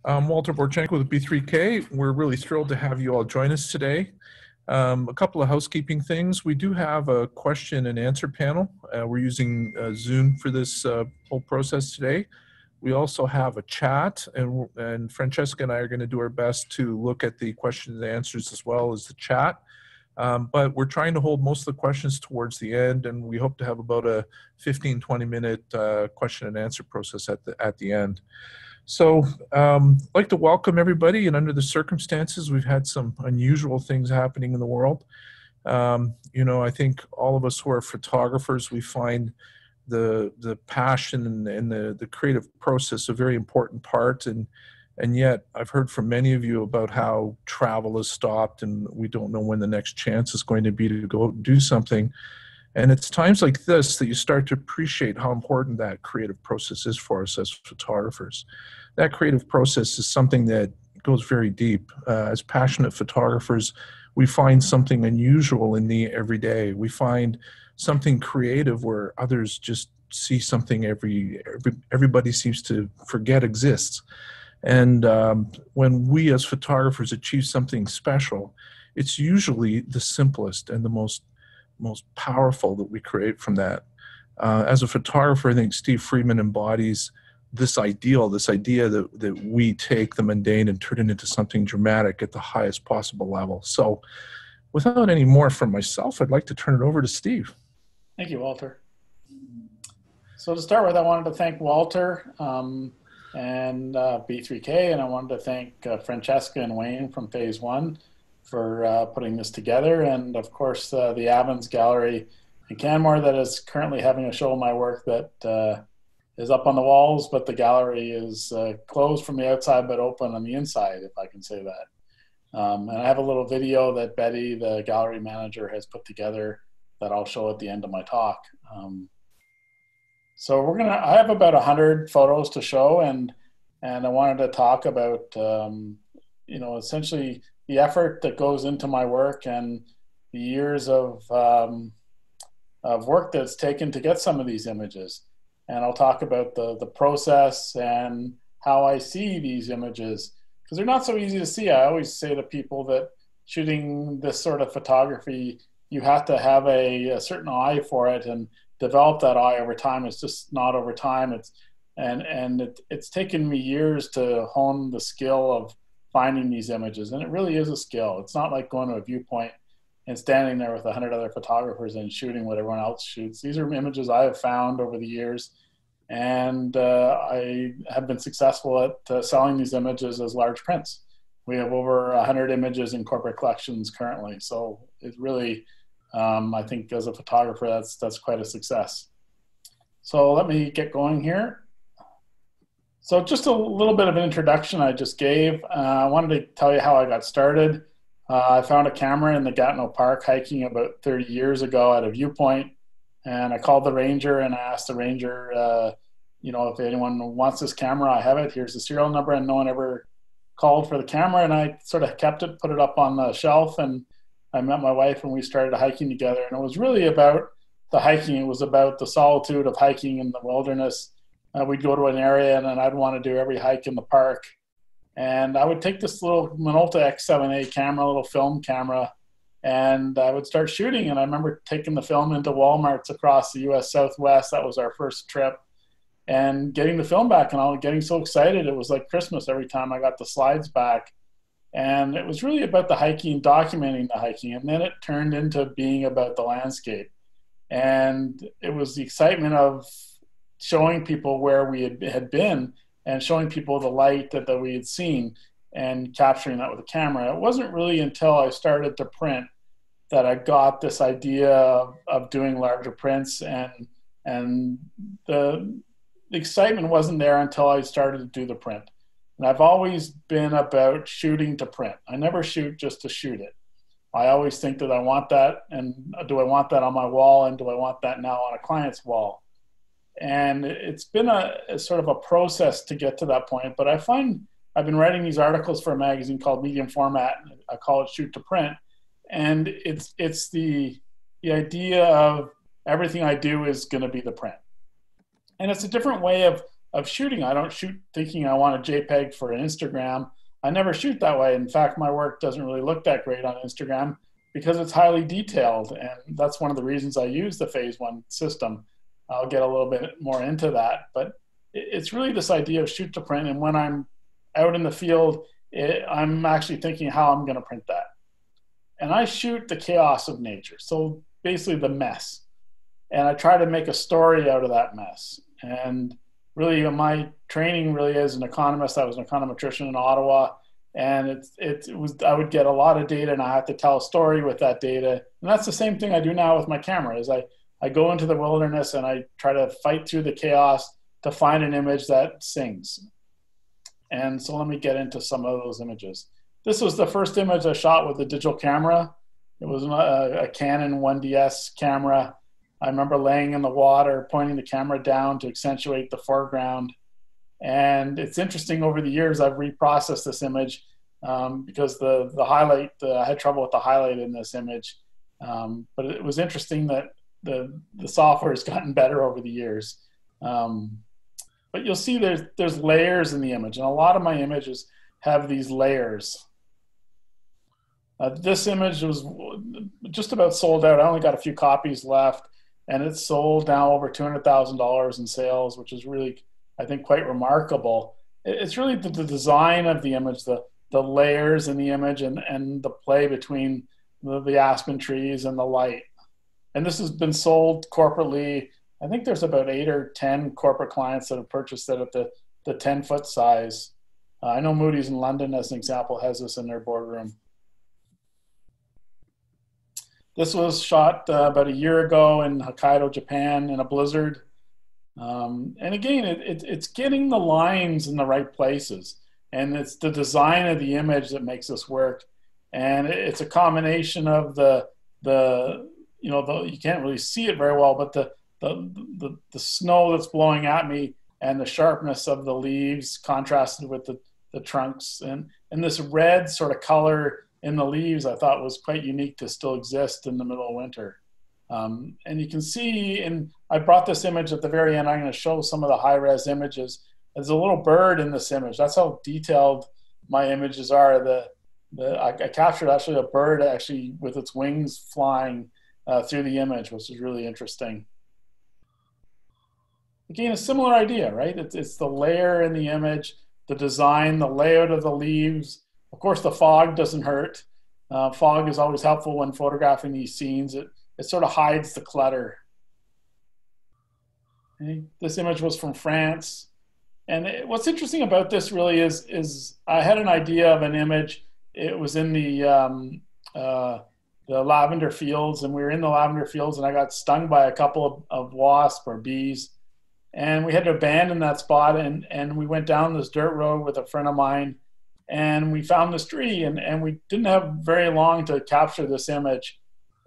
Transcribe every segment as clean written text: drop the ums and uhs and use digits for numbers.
I'm Walter Borchenko with B3K. We're really thrilled to have you all join us today. A couple of housekeeping things. We do have a question and answer panel. We're using Zoom for this whole process today. We also have a chat, and Francesca and I are going to do our best to look at the questions and answers as well as the chat. But we're trying to hold most of the questions towards the end, and we hope to have about a 15-20 minute question and answer process at the end. So I'd like to welcome everybody, and under the circumstances, we've had some unusual things happening in the world. I think all of us who are photographers, we find the passion and the creative process a very important part, and yet I've heard from many of you about how travel has stopped and we don't know when the next chance is going to be to go out and do something. And it's times like this that you start to appreciate how important that creative process is for us as photographers. That creative process is something that goes very deep. As passionate photographers, we find something unusual in the everyday. We find something creative where others just see something everybody seems to forget exists. And when we as photographers achieve something special, it's usually the simplest and the most powerful that we create from that. As a photographer, I think Steve Friedman embodies this idea that we take the mundane and turn it into something dramatic at the highest possible level. So without any more from myself, I'd like to turn it over to Steve. Thank you, Walter. So to start with, I wanted to thank Walter and B3K, and I wanted to thank Francesca and Wayne from Phase 1 for putting this together, and of course the Evans Gallery in Canmore that is currently having a show of my work that is up on the walls, but the gallery is closed from the outside but open on the inside, if I can say that. And I have a little video that Betty, the gallery manager, has put together that I'll show at the end of my talk. So I have about 100 photos to show, and I wanted to talk about essentially the effort that goes into my work and the years of work that's taken to get some of these images. And I'll talk about the process and how I see these images, because they're not so easy to see. I always say to people that shooting this sort of photography, you have to have a certain eye for it and develop that eye over time. It's just not over time. It's taken me years to hone the skill of finding these images, and it really is a skill. It's not like going to a viewpoint and standing there with 100 other photographers and shooting what everyone else shoots. These are images I have found over the years, and I have been successful at selling these images as large prints. We have over 100 images in corporate collections currently, so it really, I think as a photographer, that's quite a success. So let me get going here. So just a little bit of an introduction I just gave. I wanted to tell you how I got started. I found a camera in the Gatineau Park hiking about 30 years ago at a viewpoint, and I called the ranger and I asked the ranger, if anyone wants this camera, I have it. Here's the serial number, and no one ever called for the camera, and I sort of kept it, put it up on the shelf, and I met my wife and we started hiking together. And it was really about the hiking. It was about the solitude of hiking in the wilderness. We'd go to an area and then I'd want to do every hike in the park. And I would take this little Minolta X7A camera, little film camera, and I would start shooting. And I remember taking the film into Walmarts across the US Southwest. That was our first trip. And getting the film back, and I was getting so excited. It was like Christmas every time I got the slides back. And it was really about the hiking, documenting the hiking. And then it turned into being about the landscape. And it was the excitement of showing people where we had been and showing people the light that we had seen and capturing that with a camera. It wasn't really until I started to print that I got this idea of doing larger prints, and the excitement wasn't there until I started to do the print. And I've always been about shooting to print. I never shoot just to shoot it. I always think that I want that, and do I want that on my wall, and do I want that now on a client's wall? And it's been a sort of a process to get to that point. But I find I've been writing these articles for a magazine called Medium Format. I call it Shoot to Print. And it's the idea of everything I do is going to be the print. And it's a different way of of shooting. I don't shoot thinking I want a JPEG for Instagram. I never shoot that way. In fact, my work doesn't really look that great on Instagram because it's highly detailed. And that's one of the reasons I use the phase one system. I'll get a little bit more into that. But it's really this idea of shoot to print. And when I'm out in the field, I'm actually thinking how I'm going to print that. And I shoot the chaos of nature. So basically the mess. And I try to make a story out of that mess. And really, my training really as an economist, I was an econometrician in Ottawa. And I would get a lot of data and I have to tell a story with that data. And that's the same thing I do now with my camera is I go into the wilderness and I try to fight through the chaos to find an image that sings. And so let me get into some of those images. This was the first image I shot with a digital camera. It was a Canon 1DS camera. I remember laying in the water, pointing the camera down to accentuate the foreground. And it's interesting, over the years, I've reprocessed this image because the highlight, I had trouble with the highlight in this image. But it was interesting that the software has gotten better over the years. But you'll see there's layers in the image, and a lot of my images have these layers. This image was just about sold out. I only got a few copies left, and it's sold now over $200,000 in sales, which is really, I think, quite remarkable. It's really the design of the image, the layers in the image, and the play between the aspen trees and the light. And this has been sold corporately. I think there's about 8 or 10 corporate clients that have purchased it at the 10-foot size. I know Moody's in London, as an example, has this in their boardroom. This was shot about a year ago in Hokkaido, Japan, in a blizzard. And again, it's getting the lines in the right places. And it's the design of the image that makes this work. And it's a combination of you can't really see it very well, but the snow that's blowing at me and the sharpness of the leaves contrasted with the trunks. And this red sort of color in the leaves I thought was quite unique to still exist in the middle of winter. And you can see, and I brought this image at the very end. I'm going to show some of the high-res images. There's a little bird in this image. That's how detailed my images are. I captured actually a bird actually with its wings flying through the image, which is really interesting. Again, a similar idea, right? It's the layer in the image, the design, the layout of the leaves. Of course, the fog doesn't hurt. Fog is always helpful when photographing these scenes. It sort of hides the clutter. Okay. This image was from France. And what's interesting about this really is I had an idea of an image. It was in the lavender fields, and we were in the lavender fields, and I got stung by a couple of wasps or bees. And we had to abandon that spot, and we went down this dirt road with a friend of mine, and we found this tree, and we didn't have very long to capture this image.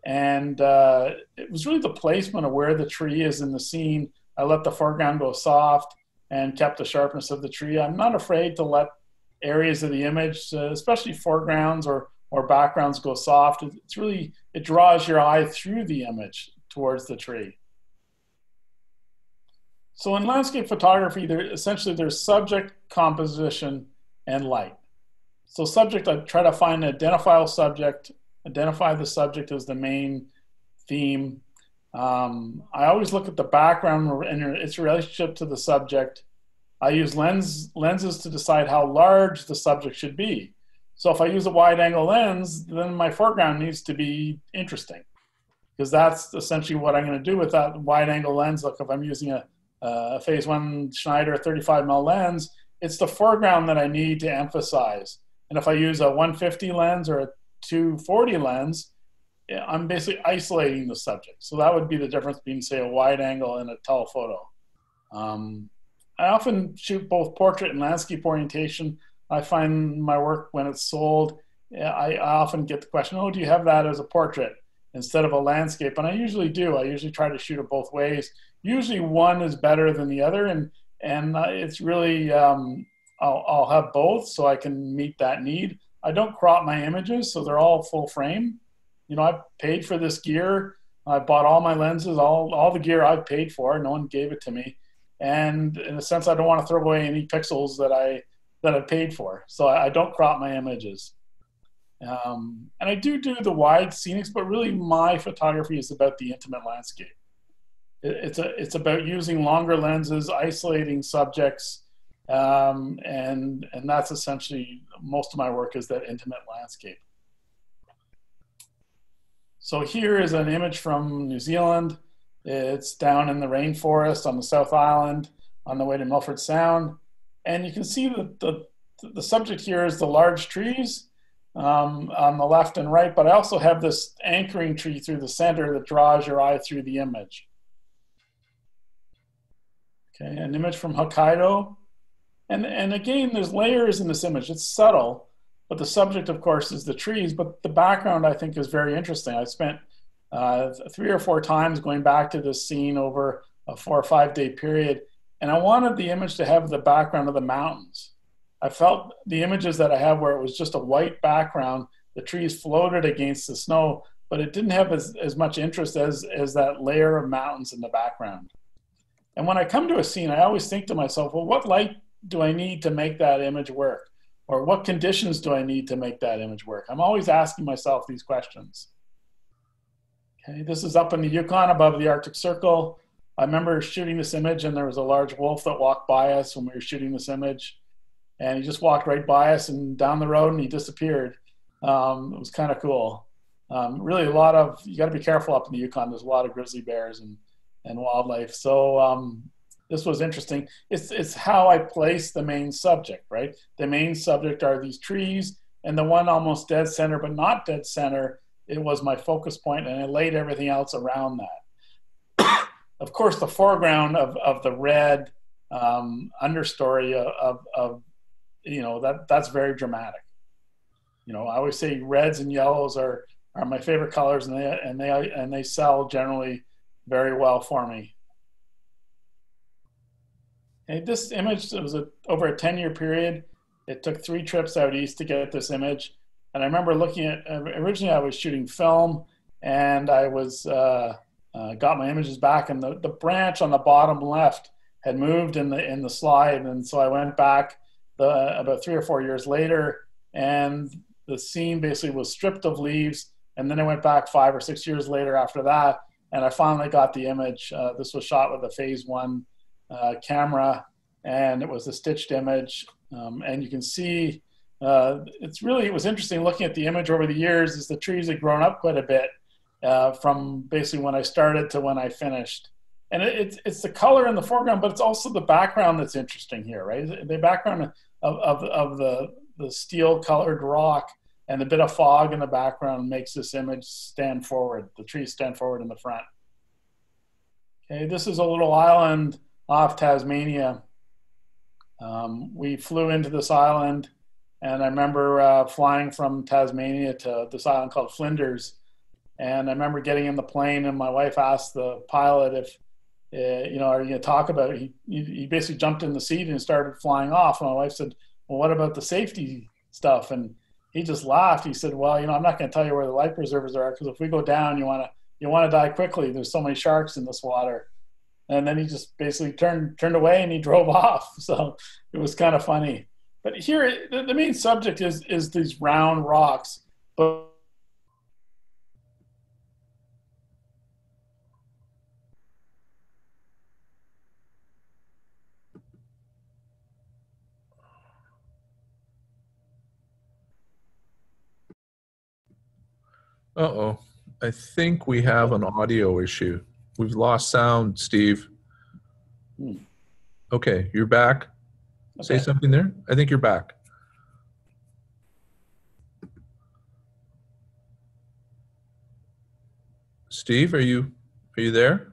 And it was really the placement of where the tree is in the scene. I let the foreground go soft and kept the sharpness of the tree. I'm not afraid to let areas of the image, especially foregrounds or backgrounds, go soft. It draws your eye through the image towards the tree. So in landscape photography, there's subject, composition, and light. So subject, I try to find an identifiable subject, identify the subject as the main theme. I always look at the background and its relationship to the subject. I use lenses to decide how large the subject should be. So if I use a wide angle lens, then my foreground needs to be interesting, because that's essentially what I'm going to do with that wide angle lens. Look, if I'm using a phase one Schneider 35mm lens, it's the foreground that I need to emphasize. And if I use a 150 lens or a 240 lens, I'm basically isolating the subject. So that would be the difference between, say, a wide angle and a telephoto. I often shoot both portrait and landscape orientation. I find my work, when it's sold, I often get the question, oh, do you have that as a portrait instead of a landscape? And I usually do. I usually try to shoot it both ways. Usually one is better than the other, and it's really, I'll have both so I can meet that need. I don't crop my images, so they're all full frame. You know, I paid for this gear. I bought all my lenses, all the gear I've paid for. No one gave it to me. and in a sense, I don't want to throw away any pixels that I paid for, so I don't crop my images. And I do the wide scenics, but really my photography is about the intimate landscape. It's about using longer lenses, isolating subjects, and that's essentially most of my work is that intimate landscape. So here is an image from New Zealand. It's down in the rainforest on the South Island on the way to Milford Sound. And you can see that the subject here is the large trees on the left and right, but I also have this anchoring tree through the center that draws your eye through the image. Okay, an image from Hokkaido. And again, there's layers in this image. It's subtle, but the subject, of course, is the trees, but the background, I think, is very interesting. I spent 3 or 4 times going back to this scene over a 4 or 5 day period, and I wanted the image to have the background of the mountains. I felt the images that I have where it was just a white background, the trees floated against the snow, but it didn't have as much interest as that layer of mountains in the background. And when I come to a scene, I always think to myself, well, what light do I need to make that image work? Or what conditions do I need to make that image work? I'm always asking myself these questions. Okay, this is up in the Yukon above the Arctic Circle. I remember shooting this image and there was a large wolf that walked by us when we were shooting this image. And he just walked right by us and down the road and he disappeared. It was kind of cool. Really you got to be careful up in the Yukon. There's a lot of grizzly bears and wildlife. So this was interesting. It's how I place the main subject, right? The main subject are these trees, and the one almost dead center, but not dead center, it was my focus point, and I laid everything else around that. Of course, the foreground of the red understory of that's very dramatic. I always say reds and yellows are my favorite colors, and they sell generally very well for me. And this image, it was over a 10-year period. It took 3 trips out east to get this image. And I remember looking at, originally I was shooting film, and I was got my images back, and the branch on the bottom left had moved in the slide. And so I went back about 3 or 4 years later, and the scene basically was stripped of leaves. And then I went back 5 or 6 years later after that, and I finally got the image. This was shot with a Phase 1 camera, and it was a stitched image. And you can see it was interesting looking at the image over the years as the trees had grown up quite a bit from basically when I started to when I finished. And it's the color in the foreground, but it's also the background that's interesting here, right? The background of the steel colored rock and a bit of fog in the background makes this image stand forward. The trees stand forward in the front. Okay, this is a little island off Tasmania. We flew into this island, and I remember flying from Tasmania to this island called Flinders. And I remember getting in the plane, and my wife asked the pilot if, are you going to talk about it? He basically jumped in the seat and started flying off. And my wife said, well, what about the safety stuff? And he just laughed. He said, well, I'm not going to tell you where the life preservers are, because if we go down, you want to die quickly. There's so many sharks in this water. And then he just basically turned away and he drove off. So it was kind of funny. But here, the main subject is these round rocks. But Uh-oh. I think we have an audio issue. We've lost sound, Steve. Okay, you're back. Say something there. I think you're back. Steve, are you there?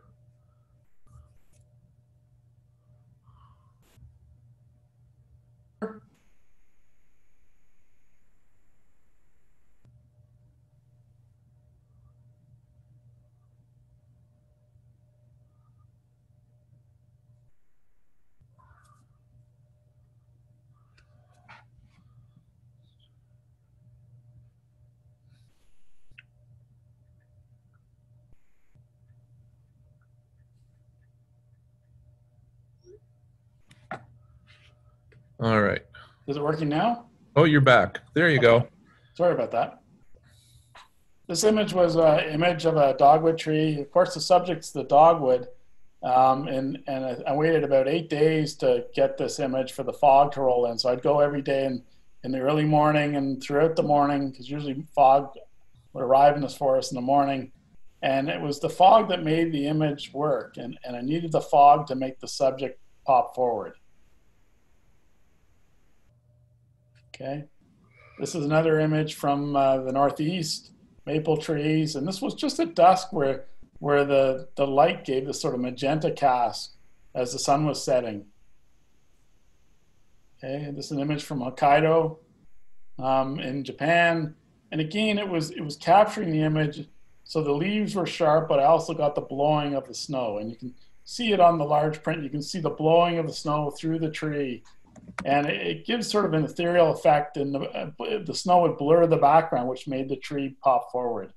All right. Is it working now? Oh, you're back. There you Okay. go. Sorry about that. This image was an image of a dogwood tree. Of course, the subject's the dogwood. And I waited about 8 days to get this image for the fog to roll in. So I'd go every day in the early morning and throughout the morning, because usually fog would arrive in this forest in the morning. And it was the fog that made the image work. And I needed the fog to make the subject pop forward. Okay. This is another image from the Northeast, maple trees. And this was just at dusk where the light gave this sort of magenta cast as the sun was setting. Okay, this is an image from Hokkaido in Japan. And again, it was capturing the image. So the leaves were sharp, but I also got the blowing of the snow. And you can see it on the large print. You can see the blowing of the snow through the tree. And it gives sort of an ethereal effect, and the snow would blur the background, which made the tree pop forward.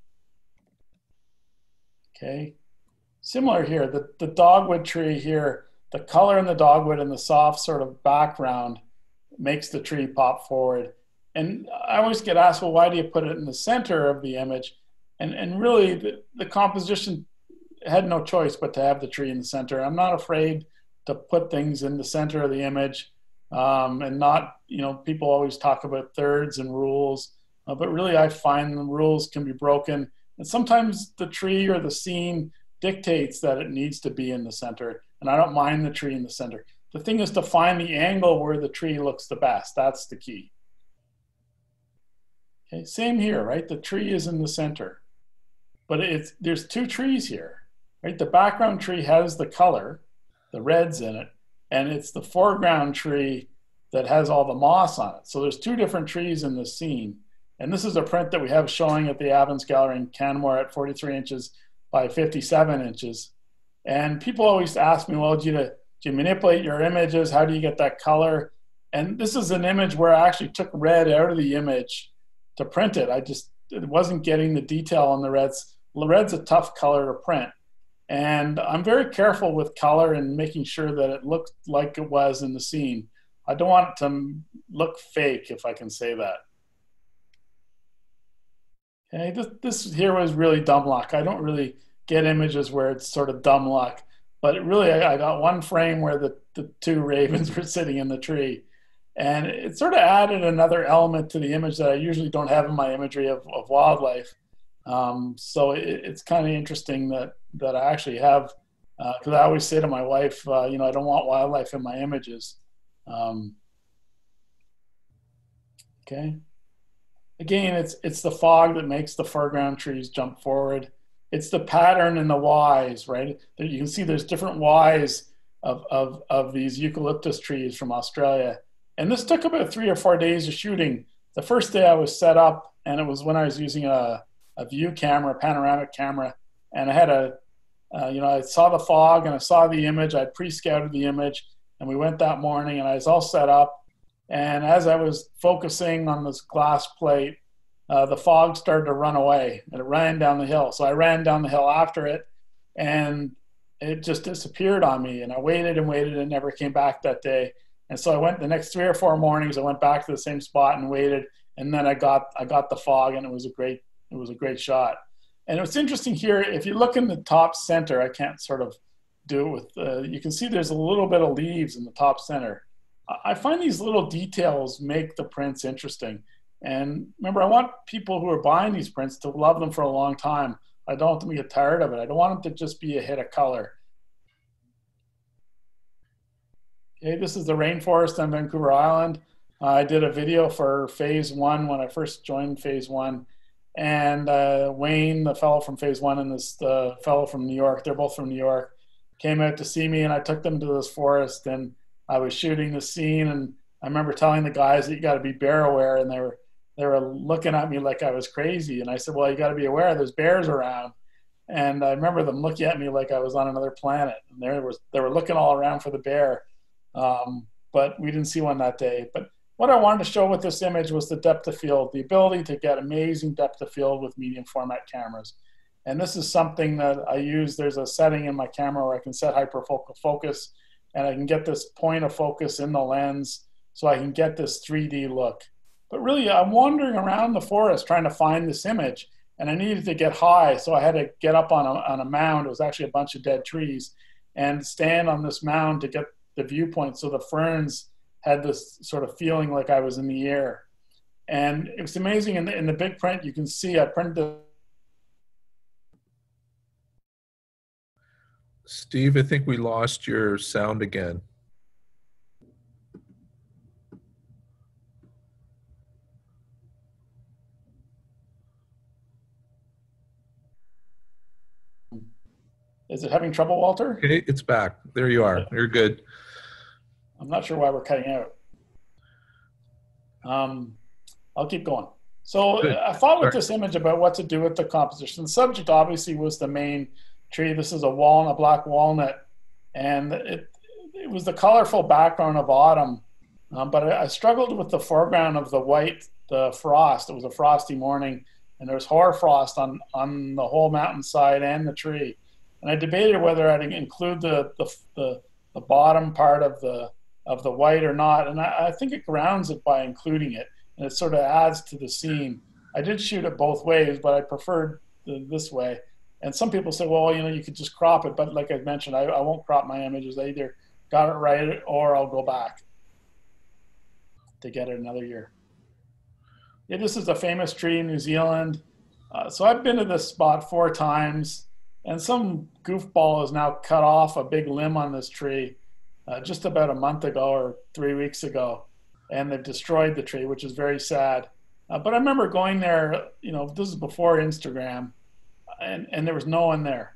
Okay, similar here, the dogwood tree here, the color in the dogwood and the soft sort of background makes the tree pop forward. And I always get asked, well, why do you put it in the center of the image? And really, the composition had no choice but to have the tree in the center. I'm not afraid to put things in the center of the image. And not, people always talk about thirds and rules, but really I find the rules can be broken. And sometimes the tree or the scene dictates that it needs to be in the center. And I don't mind the tree in the center. The thing is to find the angle where the tree looks the best. That's the key. Okay, same here, right? The tree is in the center, but there's two trees here, right? The background tree has the color, the red's in it, and it's the foreground tree that has all the moss on it. So there's two different trees in this scene. And this is a print that we have showing at the Evans Gallery in Canmore at 43 inches by 57 inches. And people always ask me, well, do you manipulate your images? How do you get that color? And this is an image where I actually took red out of the image to print it. It wasn't getting the detail on the reds. The red's a tough color to print. And I'm very careful with color and making sure that it looked like it was in the scene. I don't want it to look fake, if I can say that. Okay, this here was really dumb luck. I don't really get images where it's sort of dumb luck, but really I got one frame where the two ravens were sitting in the tree. And it sort of added another element to the image that I usually don't have in my imagery of wildlife. So it's kind of interesting that I actually have, because I always say to my wife, I don't want wildlife in my images. Okay. Again, it's the fog that makes the foreground trees jump forward. It's the pattern in the Ys, right? You can see there's different Ys of these eucalyptus trees from Australia. And this took about 3 or 4 days of shooting. The first day I was set up, and it was when I was using a view camera, a panoramic camera, and I had I saw the fog and I saw the image. I'd pre-scouted the image, and we went that morning, and I was all set up. And as I was focusing on this glass plate, the fog started to run away, and it ran down the hill. So I ran down the hill after it, and it just disappeared on me. And I waited and waited, and it never came back that day. And so I went the next 3 or 4 mornings. I went back to the same spot and waited, and then I got the fog, and it was a great shot. And what's interesting here, if you look in the top center, I can't sort of do it with. You can see there's a little bit of leaves in the top center. I find these little details make the prints interesting. And remember, I want people who are buying these prints to love them for a long time. I don't want them to get tired of it. I don't want them to just be a hit of color. Okay, this is the rainforest on Vancouver Island. I did a video for phase 1 when I first joined phase 1. And Wayne, the fellow from phase 1, and the fellow from New York, they're both from New York, came out to see me, and I took them to this forest, and I was shooting the scene, and I remember telling the guys that you got to be bear aware, and they were looking at me like I was crazy. And I said, well, you got to be aware there's bears around. And I remember them looking at me like I was on another planet, and they were looking all around for the bear, but we didn't see one that day. But what I wanted to show with this image was the depth of field, the ability to get amazing depth of field with medium format cameras. And this is something that I use. There's a setting in my camera where I can set hyperfocal focus, and I can get this point of focus in the lens so I can get this 3D look. But really, I'm wandering around the forest trying to find this image, and I needed to get high, so I had to get up on a mound. It was actually a bunch of dead trees, and stand on this mound to get the viewpoint, so the ferns had this sort of feeling like I was in the air. And it was amazing. In the big print, you can see I printed the. Steve, I think we lost your sound again. Is it having trouble, Walter? Okay, it's back. There you are. You're good. I'm not sure why we're cutting out. I'll keep going. So Good. I thought with this image about what to do with the composition. The subject obviously was the main tree. This is a black walnut, and it was the colorful background of autumn. But I struggled with the foreground of the white, the frost. It was a frosty morning, and there was hoarfrost on the whole mountainside and the tree. And I debated whether I'd include the bottom part of the white or not. And I think it grounds it by including it, and it sort of adds to the scene. I did shoot it both ways, but I preferred this way. And some people say, well, you could just crop it. But like I mentioned, I won't crop my images. I either got it right or I'll go back to get it another year. Yeah, this is a famous tree in New Zealand. So I've been to this spot 4 times, and some goofball has now cut off a big limb on this tree just about a month ago or 3 weeks ago, and they've destroyed the tree, which is very sad. But I remember going there, this is before Instagram, and there was no one there.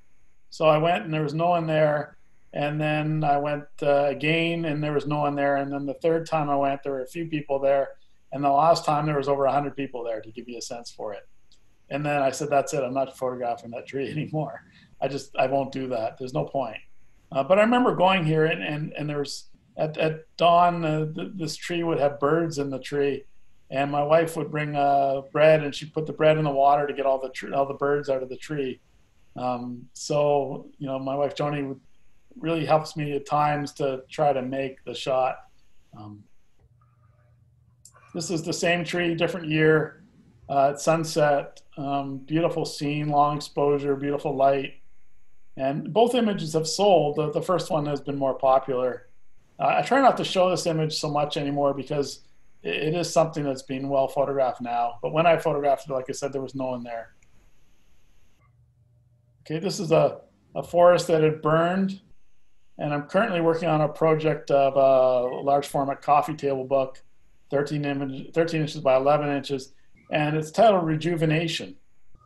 So I went and there was no one there, and then I went again and there was no one there, and then the third time I went, there were a few people there, and the last time there was over 100 people there, to give you a sense for it. And then I said, that's it, I'm not photographing that tree anymore. I won't do that. There's no point. But I remember going here, and there was, at dawn, this tree would have birds in the tree. And my wife would bring bread, and she'd put the bread in the water to get all the birds out of the tree. So, my wife, Joni, really helps me at times to try to make the shot. This is the same tree, different year, at sunset. Beautiful scene, long exposure, beautiful light. And both images have sold. The first one has been more popular. I try not to show this image so much anymore because it is something that's being well photographed now. But when I photographed it, like I said, there was no one there. Okay, this is a forest that had burned. And I'm currently working on a project of a large format coffee table book, 13 inches by 11 inches. And it's titled Rejuvenation.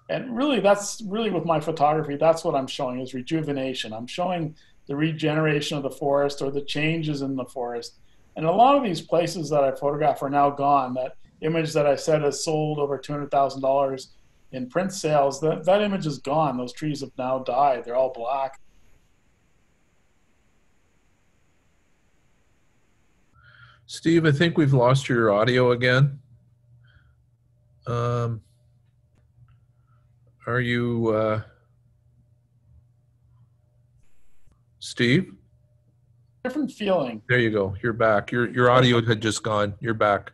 And really, that's really with my photography, that's what I'm showing is rejuvenation. I'm showing the regeneration of the forest or the changes in the forest. And a lot of these places that I photograph are now gone. That image that I said has sold over $200,000 in print sales, that image is gone. Those trees have now died. They're all black. Steve, I think we've lost your audio again. Are you, Steve? Different feeling. There you go. You're back. Your audio had just gone. You're back.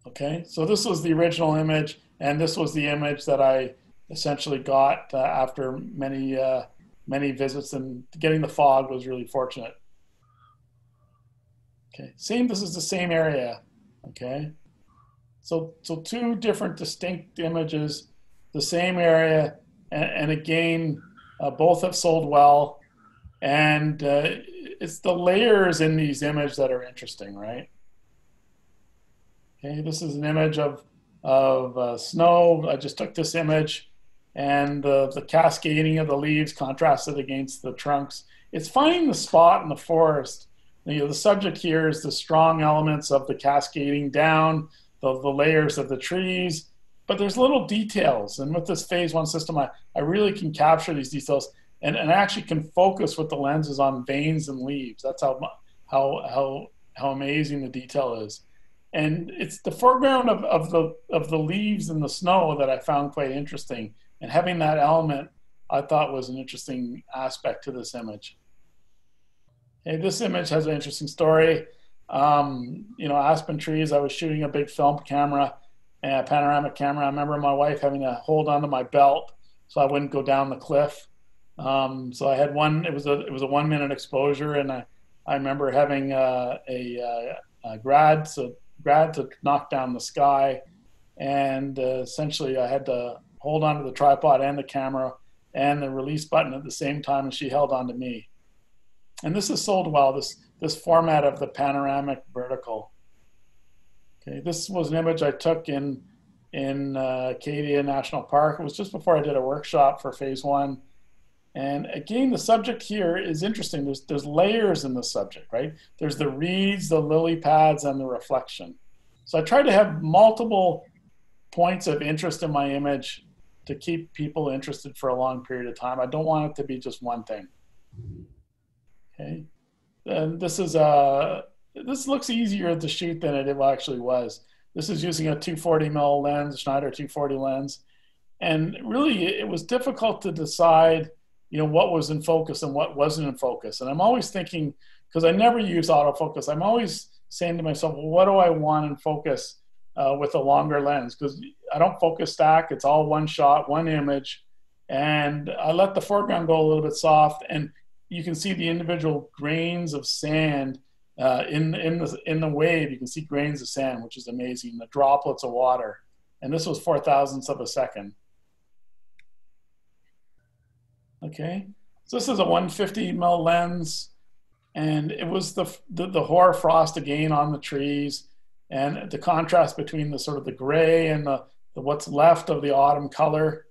Okay, so this was the original image, and this was the image that I essentially got after many visits, and getting the fog was really fortunate. Okay, this is the same area. Okay, so 2 different distinct images, the same area, and again, both have sold well, and it's the layers in these images that are interesting, right? Okay, this is an image of snow. I just took this image, and the cascading of the leaves contrasted against the trunks. It's finding the spot in the forest. The subject here is the strong elements of the cascading down, the layers of the trees, but there's little details. And with this phase 1 system, I really can capture these details and actually can focus with the lenses on veins and leaves. That's how amazing the detail is. And it's the foreground of the leaves and the snow that I found quite interesting. And having that element, I thought was an interesting aspect to this image. Hey, this image has an interesting story. Aspen trees. I was shooting a big film camera, a panoramic camera. I remember my wife having to hold onto my belt so I wouldn't go down the cliff. So I had one. It was a 1 minute exposure, and I remember having a grad to knock down the sky, and essentially I had to hold onto the tripod and the camera and the release button at the same time, and she held onto me. And this is sold well, this format of the panoramic vertical. Okay, this was an image I took in Acadia National Park. It was just before I did a workshop for phase one. And again, the subject here is interesting. There's layers in the subject, right? There's the reeds, the lily pads, and the reflection. So I tried to have multiple points of interest in my image to keep people interested for a long period of time. I don't want it to be just one thing. Okay, and this looks easier to shoot than it actually was. This is using a 240 mm lens, Schneider 240 lens, and really it was difficult to decide, what was in focus and what wasn't in focus. And I'm always thinking, because I never use autofocus, I'm always saying to myself, well, what do I want in focus with a longer lens? Because I don't focus stack; it's all one shot, one image, and I let the foreground go a little bit soft and you can see the individual grains of sand in the wave. You can see grains of sand, which is amazing. The droplets of water, and this was 4,000ths of a second. Okay, so this is a 150 mm lens, and it was the hoar frost again on the trees, and the contrast between the sort of the gray and the what's left of the autumn color.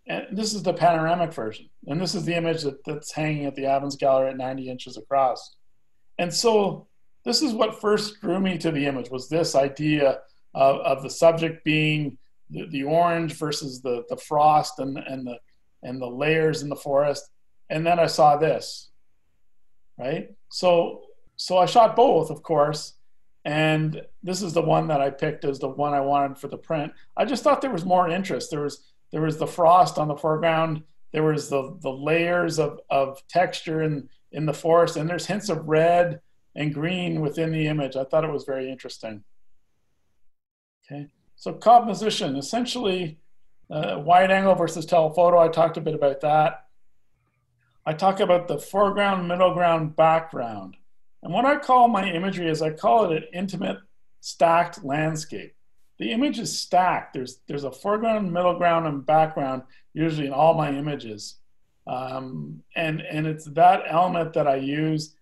And this is the panoramic version. And this is the image that's hanging at the Evans Gallery at 90 inches across. And so this is what first drew me to the image, was this idea of the subject being the orange versus the frost and the layers in the forest. And then I saw this, right? So I shot both, of course. And this is the one that I picked as the one I wanted for the print. I just thought there was more interest. There was the frost on the foreground. There was the layers of texture in the forest, and there's hints of red and green within the image. I thought it was very interesting. Okay, so composition, essentially wide angle versus telephoto. I talked a bit about that. I talk about the foreground, middle ground, background. And what I call my imagery is I call it an intimate stacked landscape. The image is stacked. There's a foreground, middle ground, and background usually in all my images, and it's that element that I use.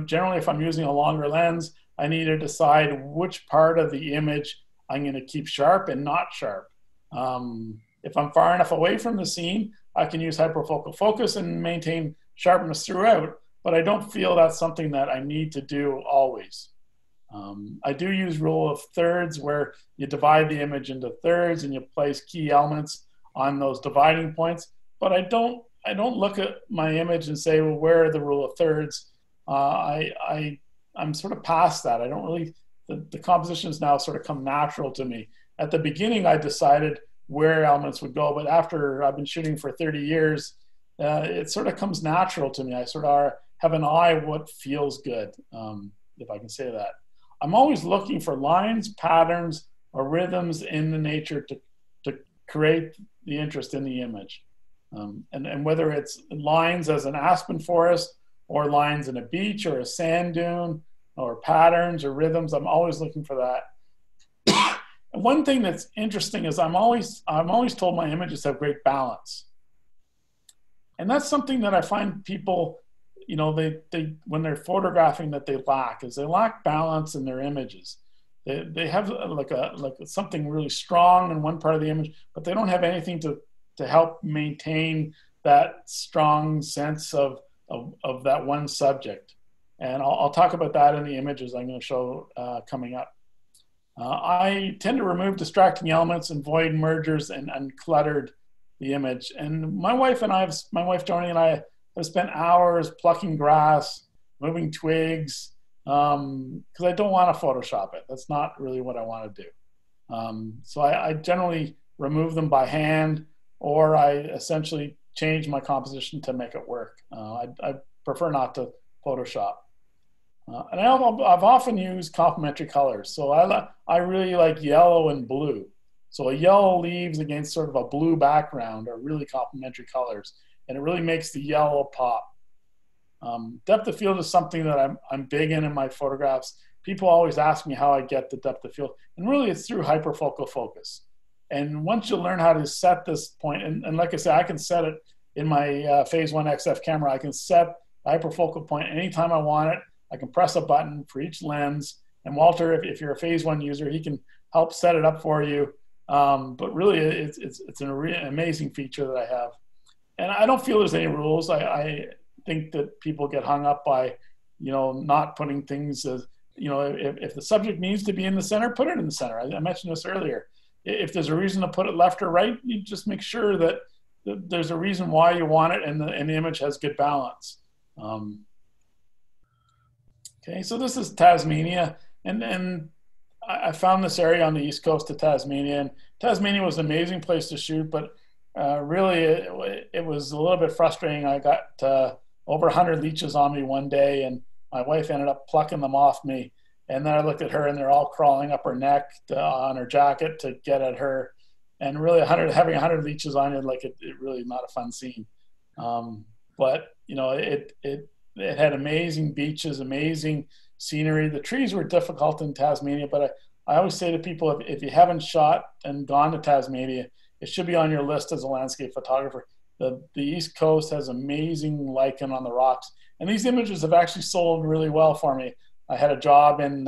Generally, if I'm using a longer lens, I need to decide which part of the image I'm going to keep sharp and not sharp. If I'm far enough away from the scene, I can use hyperfocal focus and maintain sharpness throughout. But I don't feel that's something that I need to do always. I do use rule of thirds, where you divide the image into thirds and you place key elements on those dividing points. But I don't look at my image and say, well, where are the rule of thirds? I'm sort of past that. I don't really, the compositions now sort of come natural to me. At the beginning, I decided where elements would go, but after I've been shooting for 30 years, it sort of comes natural to me. I sort of have an eye of what feels good, if I can say that. I'm always looking for lines, patterns, or rhythms in the nature to create the interest in the image. And whether it's lines as an aspen forest, or lines in a beach, or a sand dune, or patterns or rhythms, I'm always looking for that. And one thing that's interesting is I'm always told my images have great balance. And that's something that I find people, they when they're photographing, that they lack balance in their images. They have like something really strong in one part of the image, but they don't have anything to help maintain that strong sense of that one subject. And I'll talk about that in the images I'm going to show coming up. I tend to remove distracting elements and void mergers and uncluttered the image. And my wife Joni and I have spent hours plucking grass, moving twigs, because I don't want to Photoshop it. That's not really what I want to do. So I generally remove them by hand, or I essentially change my composition to make it work. I prefer not to Photoshop. And I've often used complementary colors. So I really like yellow and blue. So a yellow leaves against sort of a blue background are really complementary colors. And it really makes the yellow pop. Depth of field is something that I'm big in my photographs. People always ask me how I get the depth of field. And really it's through hyperfocal focus. And once you learn how to set this point, and like I said, I can set it in my Phase 1 XF camera. I can set the hyperfocal point anytime I want it. I can press a button for each lens. And Walter, if you're a Phase 1 user, he can help set it up for you. But really, it's an amazing feature that I have. And I don't feel there's any rules. I think that people get hung up by, not putting things as, if the subject needs to be in the center, put it in the center. I mentioned this earlier. If there's a reason to put it left or right, you just make sure that there's a reason why you want it and the image has good balance. Okay, so this is Tasmania, and I found this area on the east coast of Tasmania, and Tasmania was an amazing place to shoot, but really it was a little bit frustrating. I got over 100 leeches on me one day, and my wife ended up plucking them off me. And then I looked at her, and they're all crawling up her neck on her jacket to get at her. And really, having 100 leeches on you, like it really not a fun scene. But it had amazing beaches, amazing scenery. The trees were difficult in Tasmania, but I always say to people, if you haven't shot and gone to Tasmania, it should be on your list as a landscape photographer. The East Coast has amazing lichen on the rocks. And these images have actually sold really well for me. I had a job in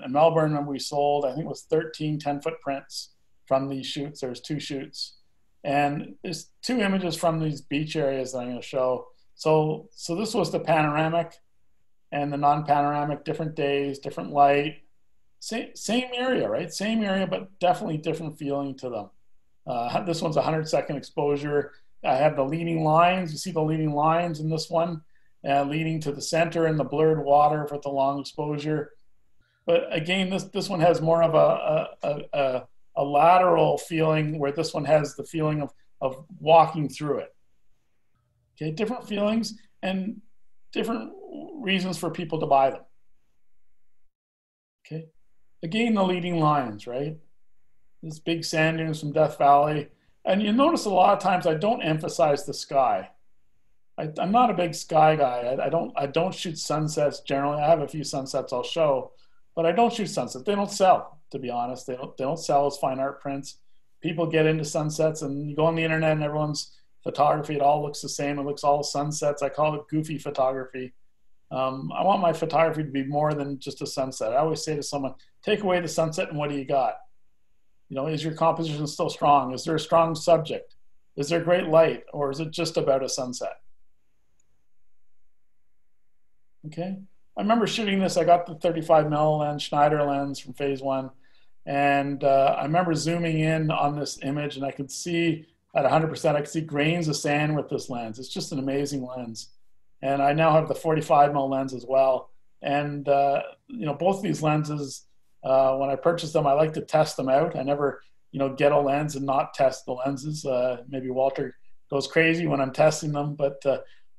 Melbourne, and we sold, I think it was 13 10-foot prints from these shoots. There's 2 shoots. And there's 2 images from these beach areas that I'm going to show. So this was the panoramic and the non-panoramic, different days, different light. Same area, right? Same area, but definitely different feeling to them. This one's 100-second exposure. I have the leading lines. You see the leading lines in this one, leading to the center and the blurred water with the long exposure. But again, this one has more of a lateral feeling, where this one has the feeling of walking through it. Okay, different feelings and different reasons for people to buy them. Okay, again, the leading lines, right? This big sand dunes from Death Valley. And you notice a lot of times I don't emphasize the sky. I'm not a big sky guy. I don't shoot sunsets generally. I have a few sunsets I'll show, but I don't shoot sunsets. They don't sell, to be honest. They don't sell as fine art prints. People get into sunsets, and you go on the internet and everyone's photography, it all looks the same. It looks all sunsets. I call it goofy photography. I want my photography to be more than just a sunset. I always say to someone, take away the sunset and what do you got? Is your composition still strong? Is there a strong subject? Is there great light, or is it just about a sunset? Okay. I remember shooting this. I got the 35mm lens, Schneider lens from Phase 1. And I remember zooming in on this image, and I could see at 100%, I could see grains of sand with this lens. It's just an amazing lens. And I now have the 45mm lens as well. And, both of these lenses, when I purchased them, I like to test them out. I never, get a lens and not test the lenses. Maybe Walter goes crazy when I'm testing them, but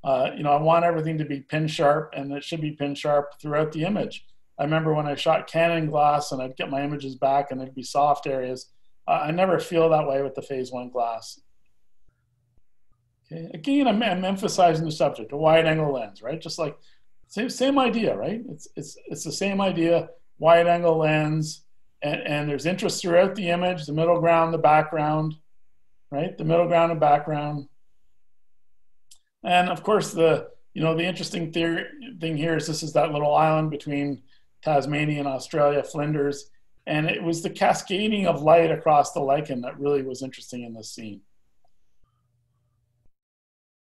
I want everything to be pin sharp, and it should be pin sharp throughout the image. I remember when I shot Canon glass and I'd get my images back and there'd be soft areas. I never feel that way with the Phase 1 glass. Okay. Again, I'm emphasizing the subject, a wide angle lens, right? Just like same idea, right? It's the same idea, wide angle lens, and there's interest throughout the image, the middle ground, the background, right? The middle ground and background. And of course, the interesting thing here is this is that little island between Tasmania and Australia, Flinders, and it was the cascading of light across the lichen that really was interesting in this scene.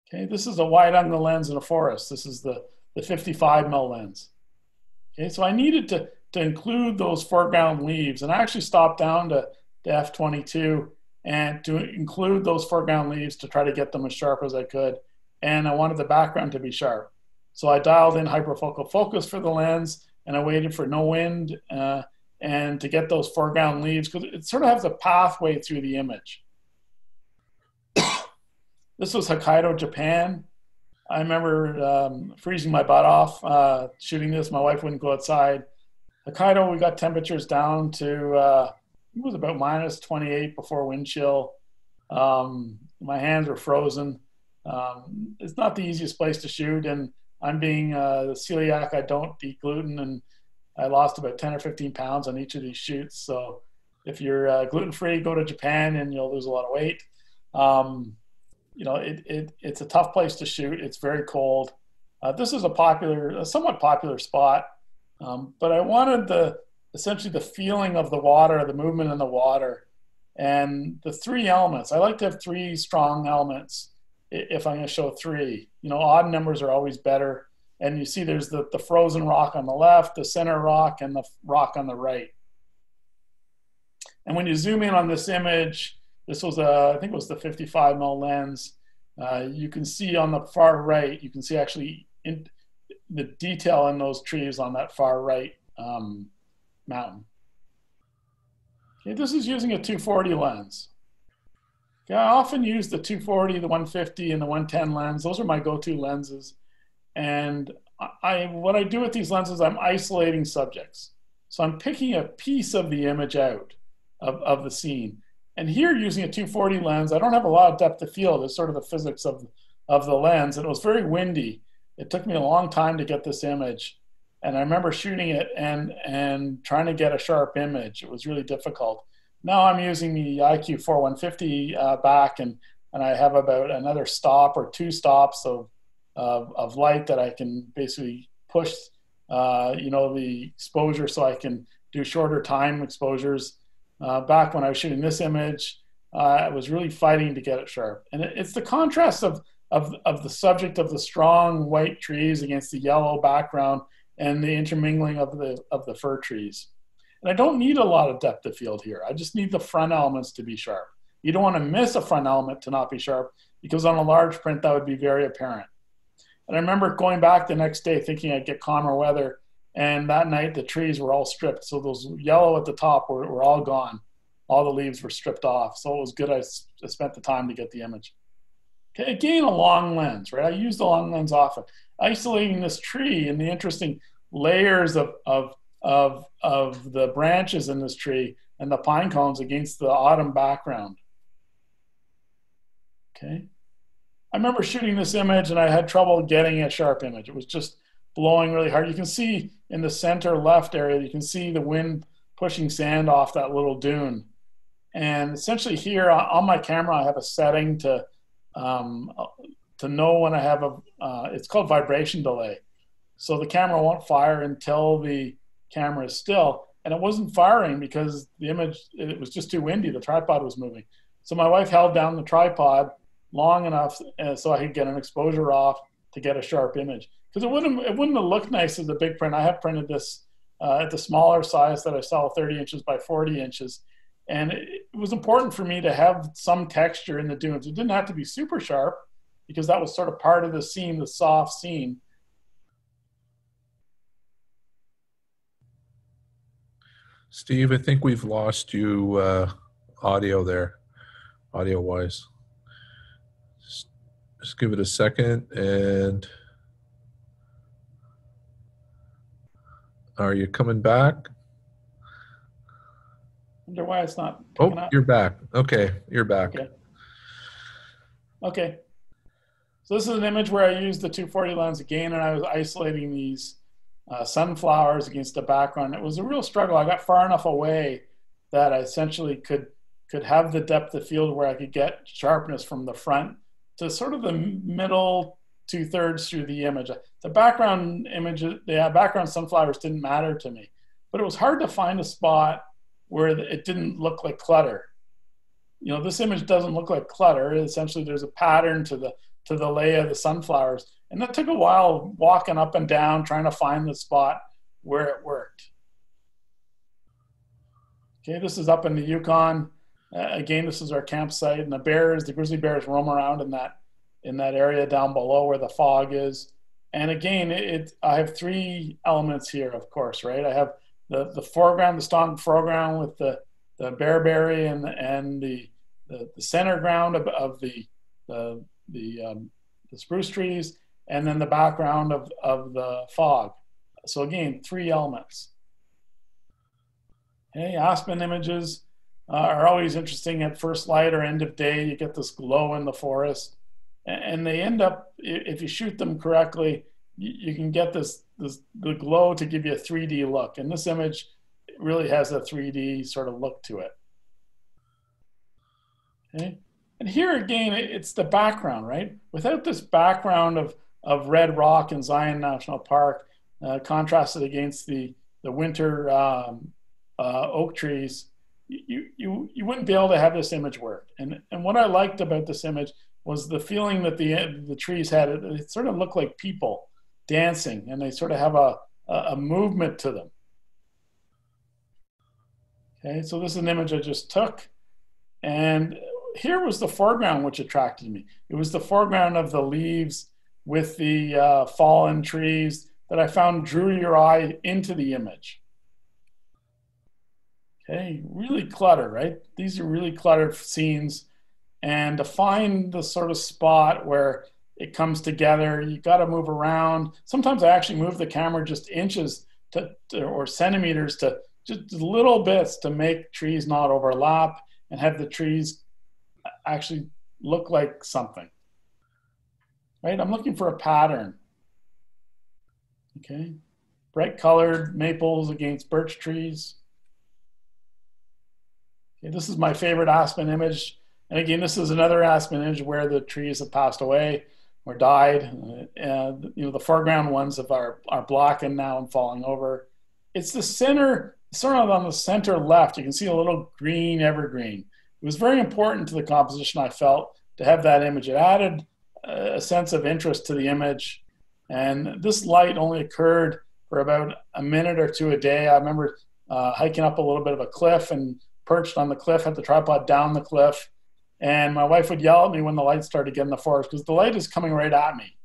Okay, this is a wide angle lens in a forest. This is the 55mm lens. Okay, so I needed to include those foreground leaves, and I actually stopped down to f22 and to include those foreground leaves to try to get them as sharp as I could. And I wanted the background to be sharp. So I dialed in hyperfocal focus for the lens, and I waited for no wind and to get those foreground leaves, because it sort of has a pathway through the image. This was Hokkaido, Japan. I remember freezing my butt off shooting this. My wife wouldn't go outside. Hokkaido, we got temperatures down to it was about minus 28 before wind chill. My hands were frozen. It's not the easiest place to shoot, and I'm being celiac. I don't eat gluten, and I lost about 10 or 15 pounds on each of these shoots. So if you're gluten free, go to Japan and you'll lose a lot of weight. Um, it's a tough place to shoot. It's very cold. This is a somewhat popular spot, but I wanted essentially the feeling of the water, the movement in the water, and the three elements. I like to have three strong elements if I'm going to show three. Odd numbers are always better. And you see there's the frozen rock on the left, the center rock, and the rock on the right. And when you zoom in on this image, this was I think it was the 55 mil lens. You can see on the far right, you can see actually the detail in those trees on that far right mountain. Okay, this is using a 240 lens. Okay, I often use the 240, the 150, and the 110 lens. Those are my go-to lenses. And what I do with these lenses, I'm isolating subjects. So I'm picking a piece of the image out of the scene. And here, using a 240 lens, I don't have a lot of depth of field. It's sort of the physics of the lens. And it was very windy. It took me a long time to get this image. And I remember shooting it and trying to get a sharp image. It was really difficult. Now I'm using the IQ 4150 back, and I have about another stop or two stops of light that I can basically push, the exposure so I can do shorter time exposures. Back when I was shooting this image, I was really fighting to get it sharp. And it's the contrast of the subject of the strong white trees against the yellow background and the intermingling of the fir trees. And I don't need a lot of depth of field here. I just need the front elements to be sharp. You don't want to miss a front element to not be sharp, because on a large print that would be very apparent. And I remember going back the next day thinking I'd get calmer weather, and that night the trees were all stripped. So those yellow at the top were all gone. All the leaves were stripped off. So it was good I spent the time to get the image. Okay, again, a long lens, right? I use the long lens often. Isolating this tree and the interesting layers of the branches in this tree and the pine cones against the autumn background. Okay. I remember shooting this image and I had trouble getting a sharp image. It was just blowing really hard. You can see in the center left area, you can see the wind pushing sand off that little dune. And essentially here on my camera, I have a setting to know when I have it's called vibration delay. So the camera won't fire until the camera is still. And it wasn't firing because the image, it was just too windy. The tripod was moving. So my wife held down the tripod long enough so I could get an exposure off to get a sharp image. Because it wouldn't have looked nice as a big print. I have printed this at the smaller size that I sell, 30 inches by 40 inches. And it was important for me to have some texture in the dunes. It didn't have to be super sharp because that was sort of part of the scene, the soft scene. Steve, I think we've lost you audio there, audio-wise. Just give it a second. And are you coming back? I wonder why it's not picking up. You're back. Okay, you're back. Okay. So this is an image where I used the 240 lens again, and I was isolating these sunflowers against the background. It was a real struggle. I got far enough away that I essentially could have the depth of field where I could get sharpness from the front to sort of the middle 2/3 through the image. The background images, the background sunflowers didn't matter to me, but it was hard to find a spot where it didn't look like clutter. You know, this image doesn't look like clutter. Essentially, there's a pattern to the lay of the sunflowers. And that took a while walking up and down, trying to find the spot where it worked. Okay, this is up in the Yukon. Again, this is our campsite, and the grizzly bears roam around in that area down below where the fog is. And again, I have three elements here, of course, right? I have the foreground, the strong foreground with the bearberry and the center ground of the spruce trees. and then the background of the fog. So again, 3 elements. Okay, aspen images are always interesting at first light or end of day. You get this glow in the forest, and they end up, if you shoot them correctly, you can get the glow to give you a 3D look. And this image really has a 3D sort of look to it. Okay, and here again, it's the background, right? Without this background of red rock in Zion National Park, contrasted against the winter oak trees, you wouldn't be able to have this image work. And what I liked about this image was the feeling that the trees had. It sort of looked like people dancing, and they sort of have a movement to them. Okay, so this is an image I just took, and here was the foreground which attracted me. It was the foreground of the leaves with the fallen trees that I found drew your eye into the image. Okay, really cluttered, right? These are really cluttered scenes, and to find the sort of spot where it comes together, you got to move around. Sometimes I actually move the camera just inches or centimeters to just little bits to make trees not overlap and have the trees actually look like something, right? I'm looking for a pattern. Okay, bright colored maples against birch trees. Okay, this is my favorite aspen image. And again, this is another aspen image where the trees have passed away or died. The foreground ones are blackened now and falling over. It's the center, sort of on the center left, you can see a little green evergreen. It was very important to the composition, I felt, to have that image. It added a sense of interest to the image. And this light only occurred for about a minute or two a day. I remember hiking up a little bit of a cliff and perched on the cliff, had the tripod down the cliff. And my wife would yell at me when the light started getting in the forest, because the light is coming right at me.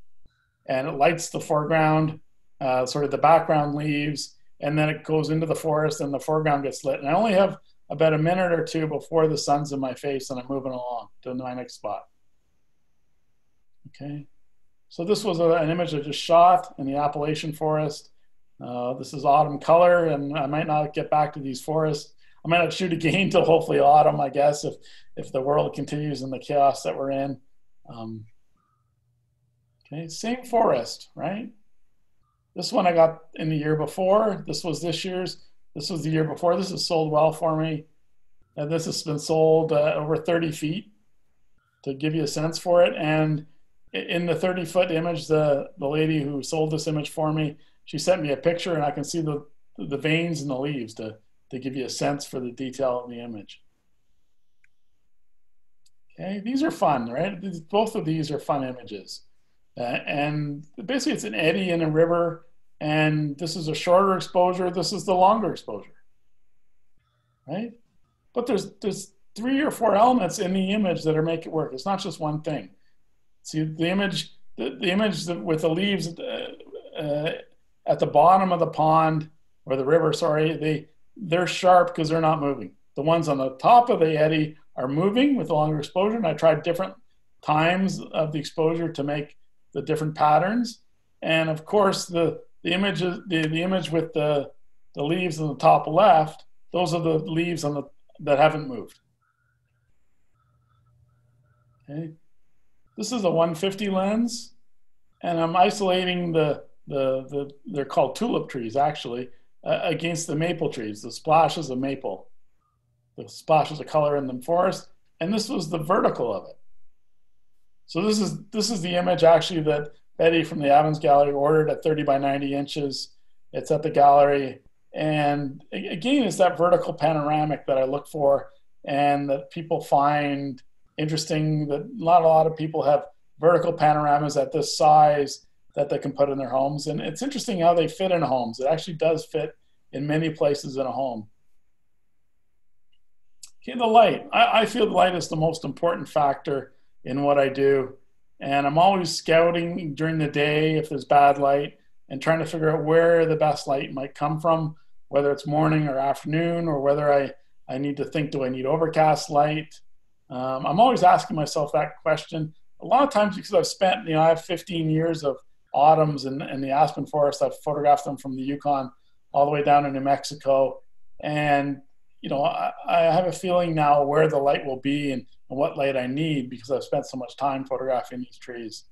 And it lights the foreground, sort of the background leaves, and then it goes into the forest and the foreground gets lit. And I only have about a minute or two before the sun's in my face and I'm moving along to my next spot. Okay, so this was an image I just shot in the Appalachian forest. This is autumn color, and I might not get back to these forests. I might not shoot again till hopefully autumn, I guess, if the world continues in the chaos that we're in. Okay, same forest, right? This one I got in the year before. This was this year's. This was the year before. This has sold well for me. And this has been sold over 30 feet to give you a sense for it. And in the 30-foot image, the lady who sold this image for me, she sent me a picture, and I can see the veins in the leaves to give you a sense for the detail of the image. Okay, these are fun, right? Both of these are fun images. And basically it's an eddy in a river, and this is a shorter exposure, this is the longer exposure, right? But there's 3 or 4 elements in the image that make it work. It's not just one thing. See, the image with the leaves at the bottom of the pond, or the river, sorry, they're sharp because they're not moving. The ones on the top of the eddy are moving with a longer exposure, and I tried different times of the exposure to make the different patterns. And of course, the image with the leaves on the top left, those are the leaves that haven't moved. Okay, this is a 150 lens, and I'm isolating they're called tulip trees actually, against the maple trees, the splashes of maple, the splashes of color in the forest, and this was the vertical of it. So this is the image actually that Betty from the Evans Gallery ordered at 30 by 90 inches. It's at the gallery, and again, it's that vertical panoramic that I look for and that people find interesting. That not a lot of people have vertical panoramas at this size that they can put in their homes. And it's interesting how they fit in homes. It actually does fit in many places in a home. Okay, the light. I feel the light is the most important factor in what I do. And I'm always scouting during the day if there's bad light and trying to figure out where the best light might come from, whether it's morning or afternoon, or whether I need to think, do I need overcast light? I'm always asking myself that question. A lot of times because I've spent, I have 15 years of autumns in the aspen forest. I've photographed them from the Yukon all the way down to New Mexico. And, I have a feeling now where the light will be and what light I need because I've spent so much time photographing these trees.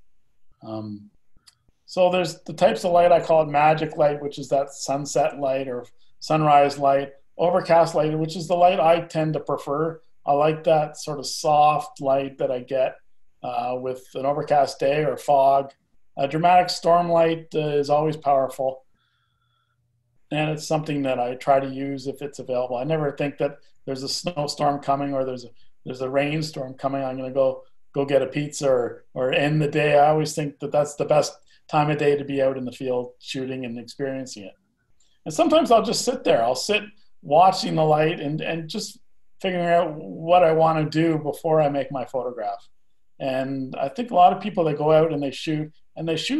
So there's the types of light, I call it magic light, which is that sunset light or sunrise light, overcast light, which is the light I tend to prefer. I like that sort of soft light that I get with an overcast day or fog. Dramatic storm light is always powerful. And it's something that I try to use if it's available. I never think that there's a snowstorm coming or there's a rainstorm coming. I'm going to go get a pizza or end the day. I always think that that's the best time of day to be out in the field shooting and experiencing it. And sometimes I'll just sit there. I'll sit watching the light and just figuring out what I want to do before I make my photograph. And I think a lot of people that go out and they shoot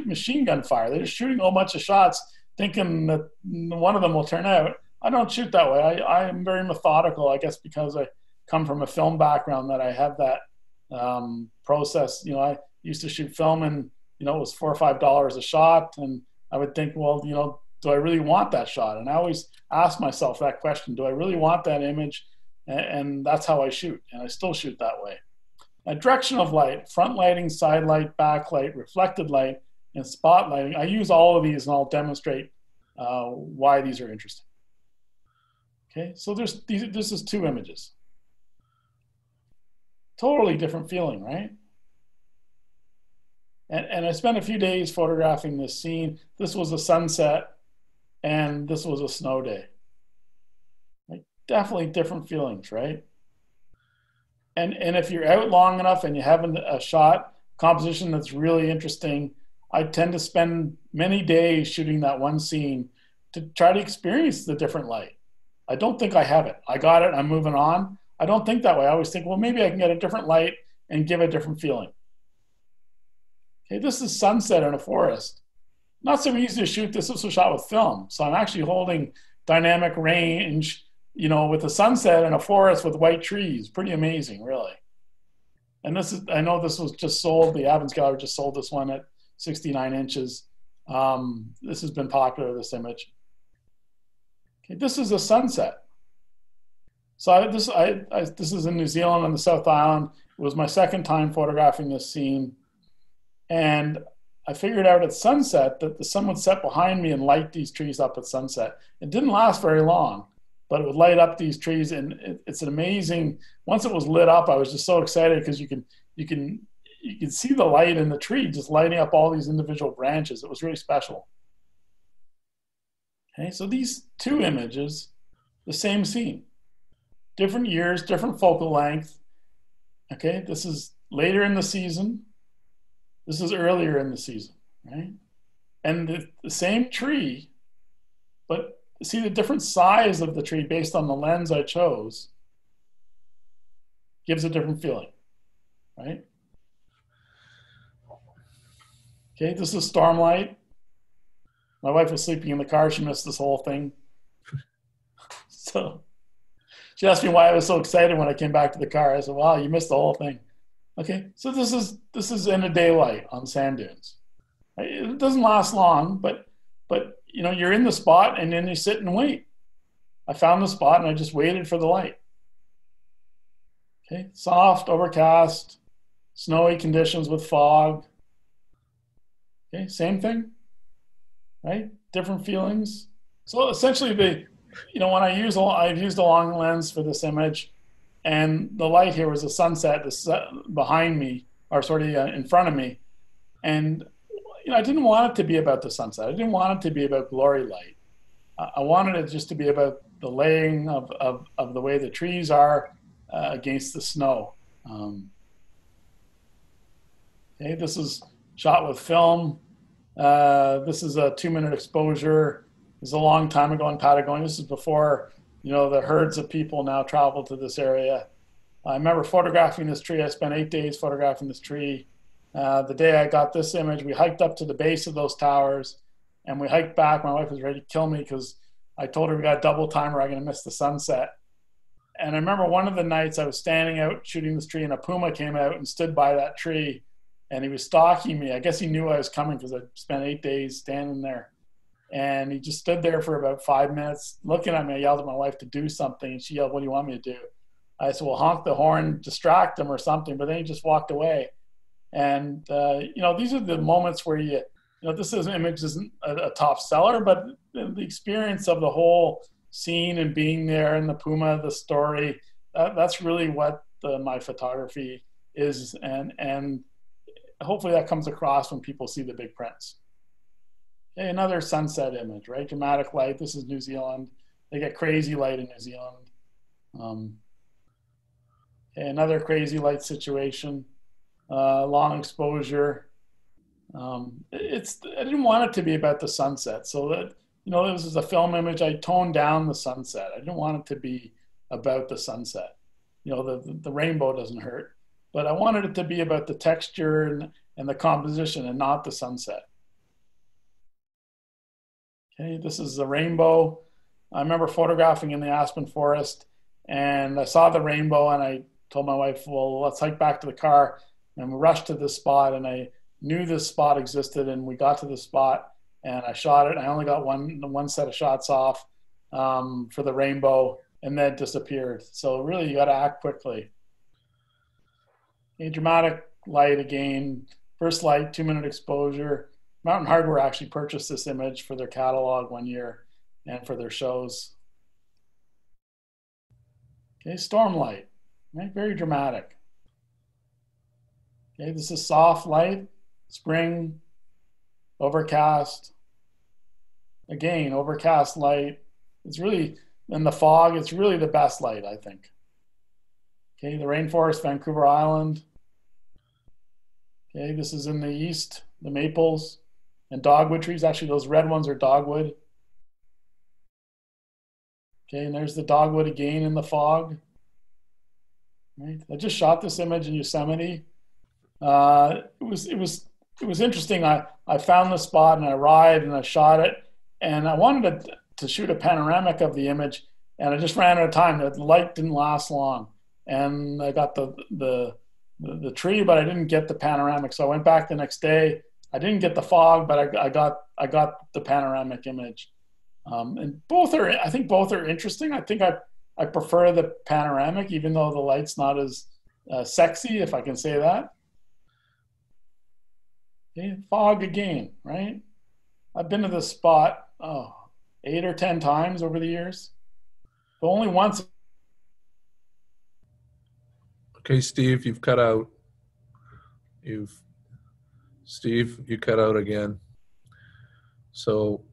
machine gun fire. They're just shooting a whole bunch of shots thinking that one of them will turn out. I don't shoot that way. I am very methodical, I guess, because I come from a film background that I have that process. I used to shoot film and, it was $4 or $5 a shot. And I would think, well, do I really want that shot? And I always ask myself that question, do I really want that image? And that's how I shoot. And I still shoot that way. A direction of light, front lighting, side light, backlight, reflected light, and spotlighting. I use all of these and I'll demonstrate why these are interesting. Okay, so this is 2 images. Totally different feeling, right? And I spent a few days photographing this scene. This was a sunset and this was a snow day. Like, definitely different feelings, right? And if you're out long enough and you have a shot composition that's really interesting, I tend to spend many days shooting that one scene to try to experience the different light. I don't think I have it. I got it, I'm moving on. I don't think that way. I always think, well, maybe I can get a different light and give a different feeling. Okay, this is sunset in a forest. Not so easy to shoot. This was a shot with film. So I'm actually holding dynamic range, with a sunset in a forest with white trees. Pretty amazing, really. And I know this was just sold. The Evans Gallery just sold this one at 69 inches. This has been popular, this image. Okay, this is a sunset. So this is in New Zealand on the South Island. It was my second time photographing this scene. And I figured out at sunset that the sun would set behind me and light these trees up at sunset. It didn't last very long, but it would light up these trees. And it's an amazing, once it was lit up, I was just so excited because you can see the light in the tree just lighting up all these individual branches. It was really special. Okay, so these 2 images, the same scene, different years, different focal length. Okay, this is later in the season. This is earlier in the season, right? And the same tree, but see the different size of the tree based on the lens I chose gives a different feeling, right? Okay, this is stormlight. My wife was sleeping in the car. She missed this whole thing. So she asked me why I was so excited when I came back to the car. I said, wow, you missed the whole thing. Okay, so this is in the daylight on sand dunes. It doesn't last long, but you're in the spot and then you sit and wait. I found the spot and I just waited for the light. Okay, soft, overcast, snowy conditions with fog. Okay, same thing, right? Different feelings. So essentially, when I've used a long lens for this image. And the light here was a sunset behind me, or sort of in front of me. And I didn't want it to be about the sunset. I didn't want it to be about glory light. I wanted it just to be about the laying of the way the trees are against the snow. Okay, this is shot with film. This is a 2-minute exposure. This is a long time ago in Patagonia. This is before the herds of people now travel to this area. I remember photographing this tree. I spent 8 days photographing this tree. The day I got this image, we hiked up to the base of those towers and we hiked back. My wife was ready to kill me because I told her we got double time or I'm going to miss the sunset. And I remember one of the nights I was standing out shooting this tree and a puma came out and stood by that tree and he was stalking me. I guess he knew I was coming because I spent 8 days standing there. And he just stood there for about 5 minutes looking at me. I yelled at my wife to do something, and she yelled, "What do you want me to do?" I said, "Well, honk the horn, distract him or something." But then he just walked away. And, these are the moments where this image isn't a top seller, but the experience of the whole scene and being there and the puma, the story, that's really what my photography is. And hopefully that comes across when people see the big prints. Okay, another sunset image, right? Dramatic light. This is New Zealand. They get crazy light in New Zealand. Okay, another crazy light situation. Long exposure. I didn't want it to be about the sunset. So that, this is a film image. I toned down the sunset. I didn't want it to be about the sunset. The rainbow doesn't hurt, but I wanted it to be about the texture and the composition and not the sunset. Okay, this is the rainbow. I remember photographing in the aspen forest, and I saw the rainbow, and I told my wife, "Well, let's hike back to the car." And we rushed to this spot, and I knew this spot existed, and we got to the spot, and I shot it. I only got one set of shots off for the rainbow, and then it disappeared. So really, you got to act quickly. A dramatic light again. First light, 2-minute exposure. Mountain Hardwear actually purchased this image for their catalog one year and for their shows. Okay, storm light, right? Very dramatic. Okay, this is soft light, spring, overcast. Again, overcast light. It's really, in the fog, it's really the best light, I think. Okay, the rainforest, Vancouver Island. Okay, this is in the east, the maples and dogwood trees. Actually, those red ones are dogwood. Okay, and there's the dogwood again in the fog. Right, I just shot this image in Yosemite. It was interesting. I found the spot and I arrived and I shot it, and I wanted to shoot a panoramic of the image, and I just ran out of time. The light didn't last long, and I got the tree, but I didn't get the panoramic. So I went back the next day. I didn't get the fog, but I got the panoramic image. And I think both are interesting. I think I prefer the panoramic, even though the light's not as sexy, if I can say that. Okay, fog again, right? I've been to this spot 8 or 10 times over the years, but only once. Okay, Steve, you've cut out. Steve, you cut out again. So,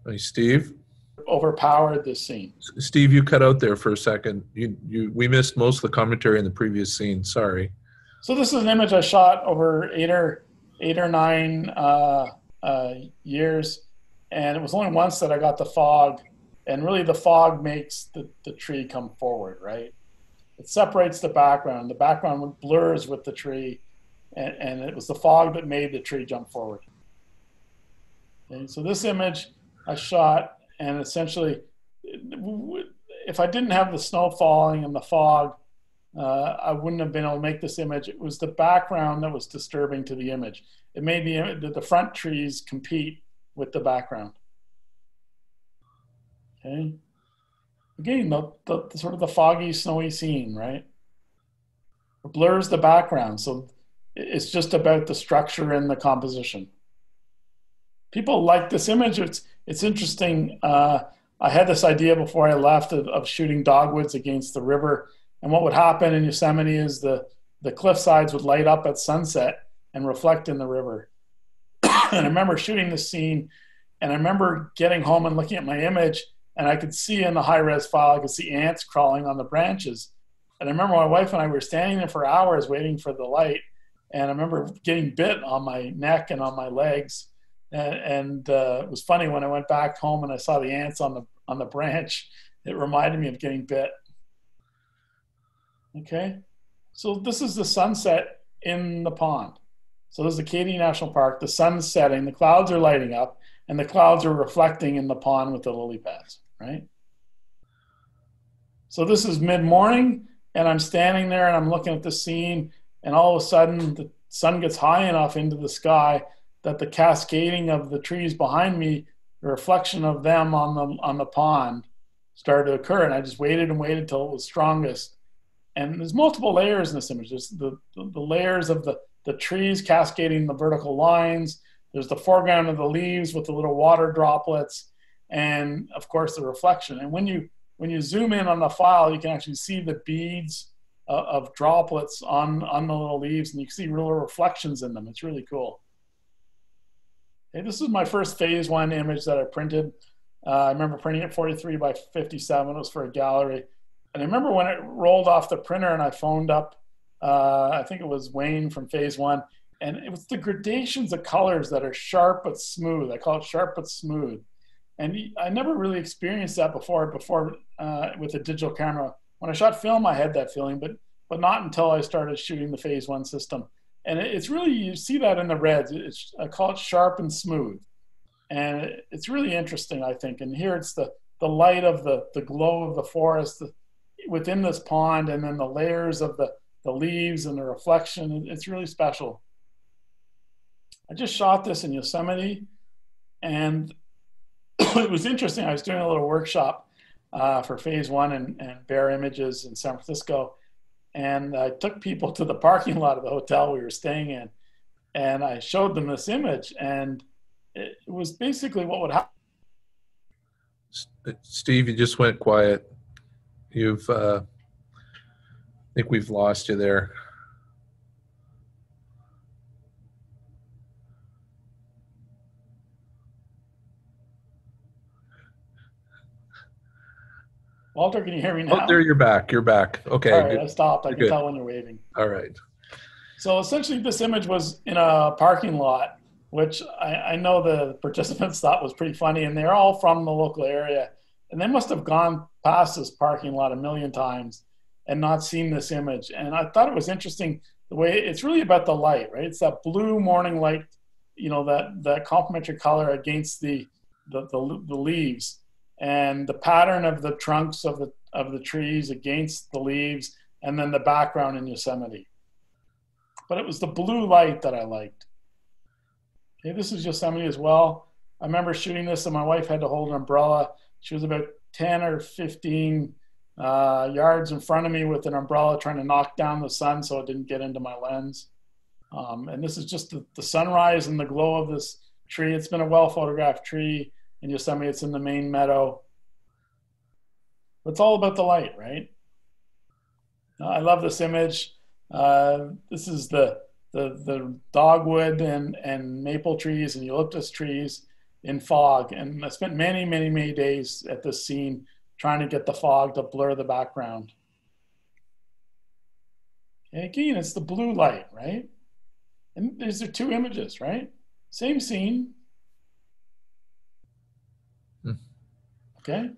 hey, Steve? Overpowered this scene. Steve, you cut out there for a second. We missed most of the commentary in the previous scene. Sorry. So this is an image I shot over eight or 9 years, and it was only once that I got the fog. And really, the fog makes the tree come forward, right? It separates the background. The background blurs with the tree, and it was the fog that made the tree jump forward. Okay, so this image I shot, and essentially, if I didn't have the snow falling and the fog, I wouldn't have been able to make this image. It was the background that was disturbing to the image. It made the front trees compete with the background. Okay. Again, the sort of the foggy, snowy scene, right? It blurs the background, so it's just about the structure and the composition. People like this image. It's interesting. I had this idea before I left of shooting dogwoods against the river, and what would happen in Yosemite is the cliff sides would light up at sunset and reflect in the river. And I remember shooting this scene, and I remember getting home and looking at my image, and I could see in the high-res file, I could see ants crawling on the branches. And I remember my wife and I were standing there for hours waiting for the light, and I remember getting bit on my neck and on my legs. And it was funny when I went back home and I saw the ants on the branch. It reminded me of getting bit. Okay, so this is the sunset in the pond. So this is the Katy National Park. The sun's setting, the clouds are lighting up, and the clouds are reflecting in the pond with the lily pads, right? So this is mid-morning, and I'm standing there and I'm looking at the scene, and all of a sudden the sun gets high enough into the sky that the cascading of the trees behind me, the reflection of them on the pond, started to occur. And I just waited and waited till it was strongest. And there's multiple layers in this image. There's the layers of the trees cascading the vertical lines. There's the foreground of the leaves with the little water droplets, and of course the reflection. And when you zoom in on the file, you can actually see the beads of droplets on the little leaves, and you can see little reflections in them. It's really cool. Okay, this is my first phase 1 image that I printed. I remember printing it 43 by 57. It was for a gallery. And I remember when it rolled off the printer and I phoned up, I think it was Wayne from phase 1, and it was the gradations of colors that are sharp but smooth. I call it sharp but smooth. And I never really experienced that before with a digital camera. When I shot film, I had that feeling, but not until I started shooting the phase 1 system. And it's really, you see that in the reds. I call it sharp and smooth. And it's really interesting, I think. And here it's the light of the glow of the forest within this pond, and then the layers of the leaves and the reflection. It's really special. I just shot this in Yosemite, and it was interesting. I was doing a little workshop for phase 1 and Bear Images in San Francisco. And I took people to the parking lot of the hotel we were staying in, and I showed them this image, and it was basically what would happen. Steve, you just went quiet. I think we've lost you there. Walter, can you hear me now? Oh, there, you're back. You're back. Okay. All right, good. I stopped. I You're can good. tell when you're waving. All right. So essentially, this image was in a parking lot, which I know the participants thought was pretty funny, and they're all from the local area. And they must have gone past this parking lot a million times and not seen this image. And I thought it was interesting the way it's really about the light, right? It's that blue morning light, you know, that complementary color against the leaves, and the pattern of the trunks of the trees against the leaves, and then the background in Yosemite. But it was the blue light that I liked. Okay, this is Yosemite as well. I remember shooting this, and my wife had to hold an umbrella. She was about 10 or 15 yards in front of me with an umbrella, trying to knock down the sun so it didn't get into my lens. And this is just the sunrise and the glow of this tree. It's been a well-photographed tree in Yosemite. It's in the main meadow. It's all about the light, right? I love this image. This is the dogwood and maple trees and eucalyptus trees in fog. And I spent many, many, many days at this scene trying to get the fog to blur the background. And again, it's the blue light, right? And these are two images, right? Same scene. Okay.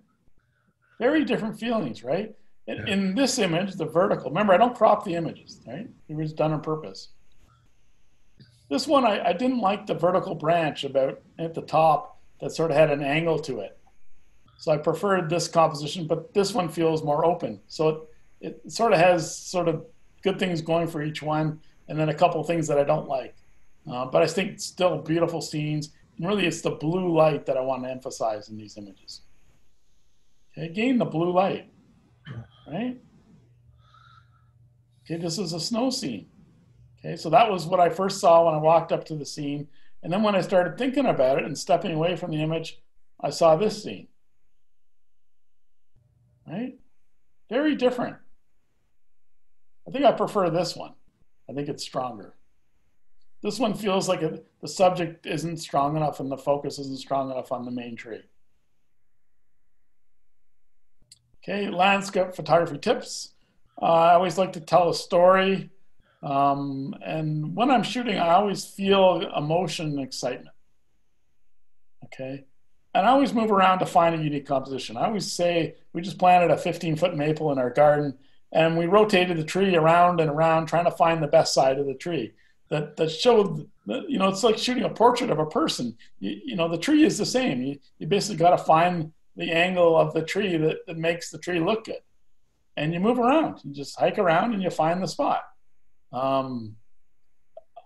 Very different feelings, right? In this image, the vertical, remember, I don't crop the images, right? It was done on purpose. This one, I didn't like the vertical branch about at the top that sort of had an angle to it. So I preferred this composition, but this one feels more open. So it sort of has sort of good things going for each one, and then a couple of things that I don't like. But I think still beautiful scenes. And really, it's the blue light that I want to emphasize in these images. Okay, again, the blue light, right? Okay, this is a snow scene. Okay, so that was what I first saw when I walked up to the scene. And then when I started thinking about it and stepping away from the image, I saw this scene. Right? Very different. I think I prefer this one. I think it's stronger. This one feels like the subject isn't strong enough and the focus isn't strong enough on the main tree. Okay, landscape photography tips. I always like to tell a story. And when I'm shooting, I always feel emotion and excitement. Okay. And I always move around to find a unique composition. I always say we just planted a 15-foot maple in our garden, and we rotated the tree around and around, trying to find the best side of the tree that showed, you know, it's like shooting a portrait of a person. You know, the tree is the same. You basically got to find the angle of the tree that makes the tree look good. and you move around. You just hike around and you find the spot. Um,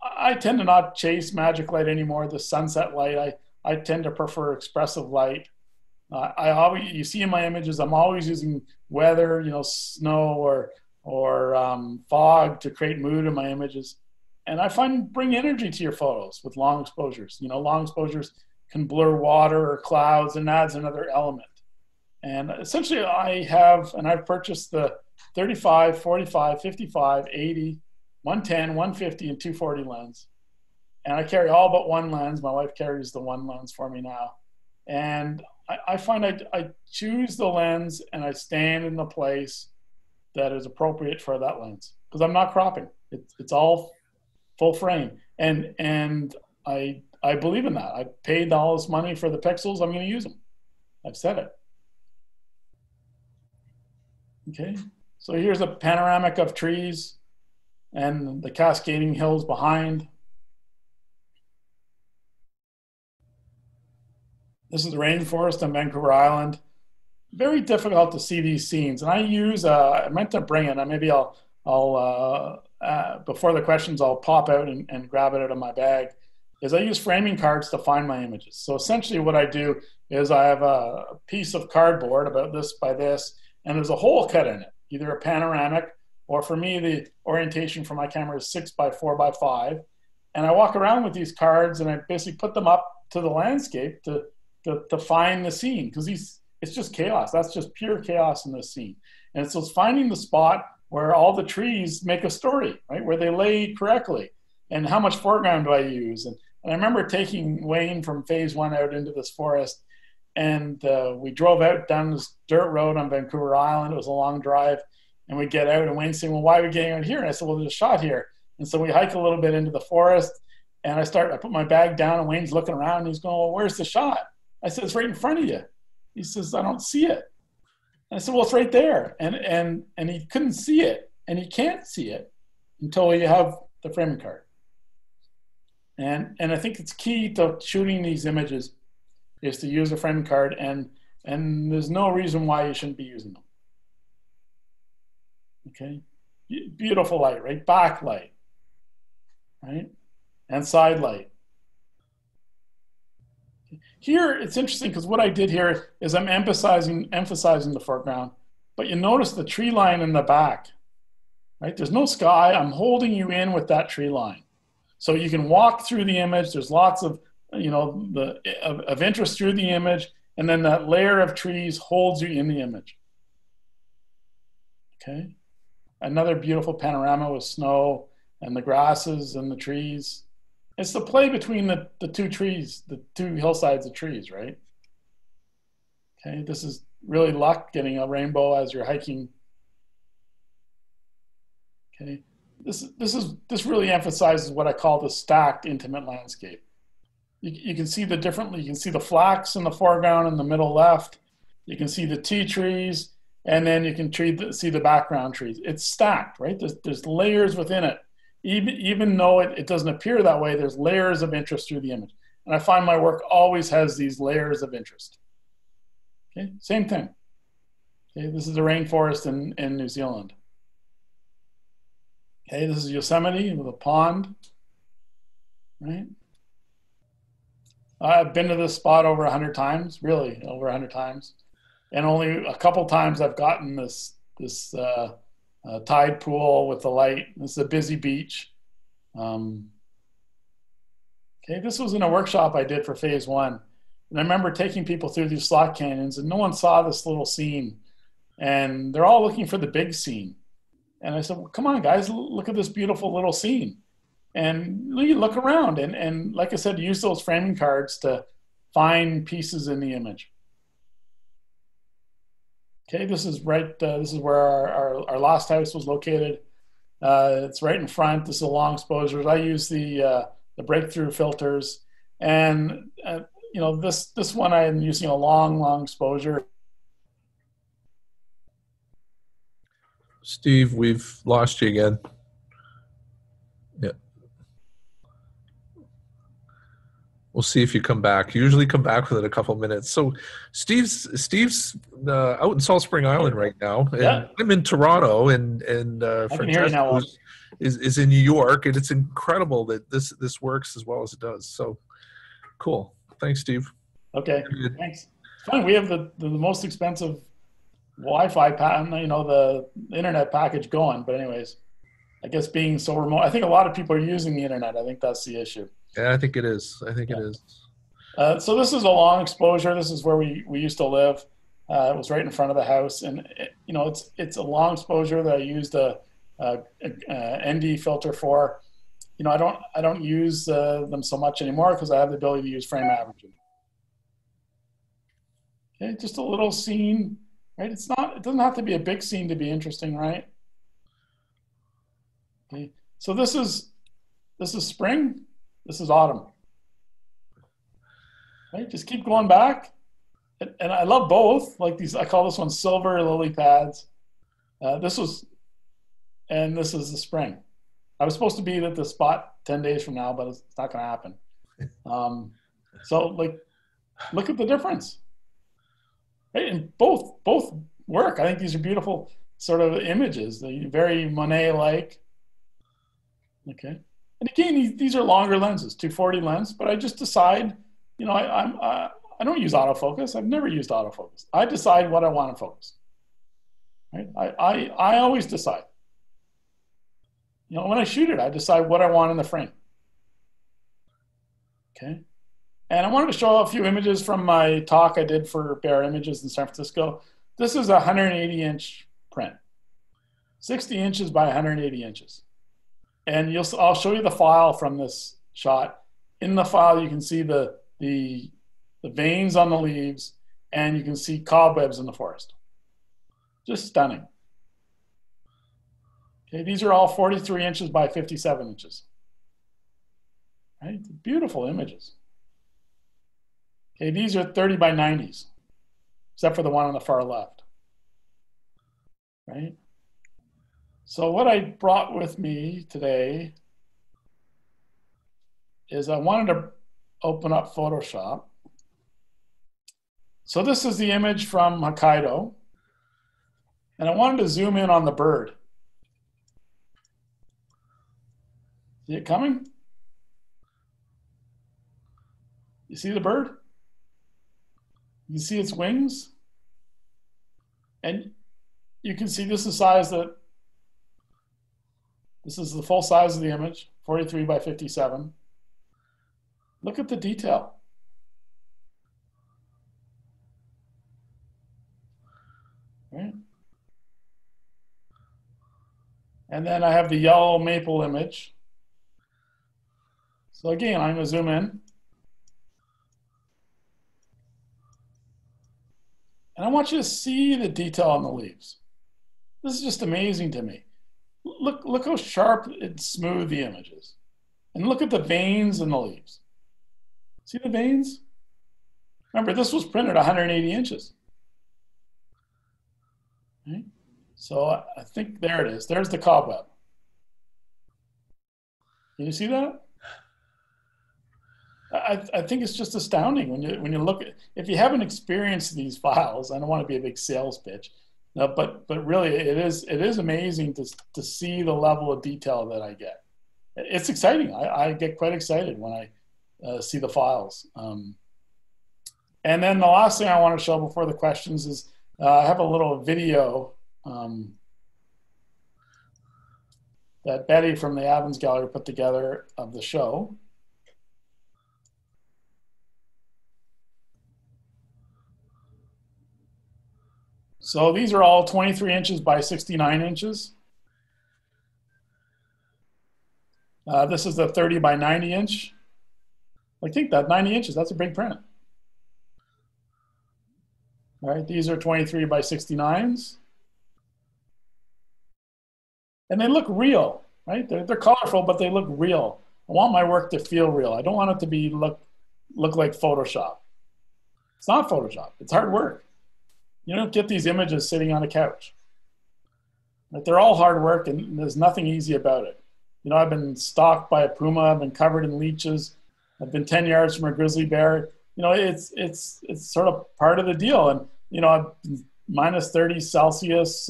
I tend to not chase magic light anymore. The sunset light, I tend to prefer expressive light. I always, you see in my images, I'm always using weather, snow or fog to create mood in my images. And I find bring energy to your photos with long exposures. Long exposures can blur water or clouds and adds another element. And essentially I've purchased the 35, 45, 55, 80, 110, 150, and 240 lens. And I carry all but one lens. My wife carries the one lens for me now. And I find I choose the lens and I stand in the place that is appropriate for that lens because I'm not cropping. It's all full frame. And I believe in that. I paid all this money for the pixels. I'm going to use them. I've said it. Okay. So here's a panoramic of trees and the cascading hills behind. This is the rainforest on Vancouver Island. Very difficult to see these scenes. And I meant to bring it, and maybe I'll before the questions, I'll pop out and grab it out of my bag, is I use framing cards to find my images. So essentially what I do is I have a piece of cardboard about this by this, and there's a hole cut in it, either a panoramic, or for me, the orientation for my camera is 6x4x5. And I walk around with these cards and I basically put them up to the landscape to find the scene, because it's just chaos. That's just pure chaos in this scene. And so it's finding the spot where all the trees make a story, right? Where they lay correctly. And how much foreground do I use? And I remember taking Wayne from phase 1 out into this forest, and we drove out down this dirt road on Vancouver Island. It was a long drive. And we get out and Wayne's saying, well, why are we getting out here? And I said, well, there's a shot here. And so we hike a little bit into the forest, and I put my bag down, and Wayne's looking around and he's going, well, where's the shot? I said, it's right in front of you. He says, I don't see it. And I said, well, it's right there. And he couldn't see it, and he can't see it until you have the framing card. And I think it's key to shooting these images is to use a framing card, and there's no reason why you shouldn't be using them. Okay, beautiful light, right? Backlight, right? And side light. Here, it's interesting because what I did here is I'm emphasizing the foreground, but you notice the tree line in the back, right? There's no sky. I'm holding you in with that tree line. So you can walk through the image. There's lots of, of interest through the image, and then that layer of trees holds you in the image. Okay. Another beautiful panorama with snow and the grasses and the trees. It's the play between the two trees, the two hillsides of trees, right? Okay, this is really luck getting a rainbow as you're hiking. Okay, this really emphasizes what I call the stacked intimate landscape. You can see you can see the flax in the foreground in the middle left. You can see the tea trees, and then you can see the background trees. It's stacked, right? There's layers within it. Even though it doesn't appear that way, there's layers of interest through the image. And I find my work always has these layers of interest. Okay, same thing. Okay, this is a rainforest in New Zealand. Okay, this is Yosemite with a pond, right? I've been to this spot over 100 times, really over 100 times. And only a couple times I've gotten this tide pool with the light. This is a busy beach. Okay, this was in a workshop I did for phase 1. And I remember taking people through these slot canyons, and no one saw this little scene. And they're all looking for the big scene. And I said, well, come on, guys, look at this beautiful little scene. And you look around, and like I said, use those framing cards to find pieces in the image. Okay, this is where our last house was located. It's right in front. This is a long exposure. I use the breakthrough filters, and this one I'm using a long exposure. Steve, we've lost you again. Yeah. We'll see if you come back. You usually come back within a couple minutes. So Steve's out in Salt Spring Island right now, and Yeah, I'm in Toronto, and I can hear you now. Francesco is in New York, and it's incredible that this works as well as it does. So cool. Thanks, Steve. Okay, thanks. It's funny, we have the most expensive Wi-Fi the internet package going. But anyways, I guess being so remote, I think a lot of people are using the internet. I think that's the issue. Yeah, I think it is. I think it Yeah. is. So this is a long exposure. This is where we used to live. It was right in front of the house, and it's a long exposure that I used a ND filter for. I don't use them so much anymore because I have the ability to use frame averaging. Okay, just a little scene, right? It doesn't have to be a big scene to be interesting, right? Okay, so this is spring, this is autumn, right? Just keep going back, and I love both. Like these, I call this one silver lily pads. This was, and this is the spring. I was supposed to be at the spot 10 days from now, but it's not going to happen. So like, look at the difference. Right? And both work. I think these are beautiful sort of images. They're very Monet-like. Okay. And again, these are longer lenses, 240 lens, but I just decide, I don't use autofocus. I've never used autofocus. I decide what I want to focus. Right? I always decide. When I shoot it, I decide what I want in the frame. Okay. And I wanted to show a few images from my talk I did for Bear Images in San Francisco. This is a 180-inch print, 60 inches by 180 inches. And I'll show you the file from this shot. In the file, you can see the veins on the leaves, and you can see cobwebs in the forest. Just stunning. Okay, these are all 43 inches by 57 inches. Right? Beautiful images. Okay, these are 30 by 90s, except for the one on the far left. Right? So what I brought with me today is I wanted to open up Photoshop. So this is the image from Hokkaido, and I wanted to zoom in on the bird. See it coming? You see the bird? You see its wings? And you can see this is the full size of the image, 43 by 57. Look at the detail. Right? And then I have the yellow maple image. So again, I'm going to zoom in. And I want you to see the detail on the leaves. This is just amazing to me. Look how sharp and smooth the image is. And look at the veins in the leaves. See the veins? Remember, this was printed 180 inches. Okay? So I think there it is. There's the cobweb. Can you see that? I think it's just astounding when you look at, if you haven't experienced these files. I don't want to be a big sales pitch, but really it is amazing to see the level of detail that I get. It's exciting. I get quite excited when I see the files. And then the last thing I want to show before the questions is I have a little video that Betty from the Avons Gallery put together of the show. So these are all 23 inches by 69 inches. This is the 30 by 90 inch. I think that 90 inches, that's a big print. All right, these are 23 by 69s. And they look real, right? They're colorful, but they look real. I want my work to feel real. I don't want it to be look like Photoshop. It's not Photoshop, it's hard work. You don't get these images sitting on a couch. But they're all hard work, and there's nothing easy about it. I've been stalked by a puma. I've been covered in leeches. I've been 10 yards from a grizzly bear. You know, it's sort of part of the deal. And, you know, I've been minus 30 Celsius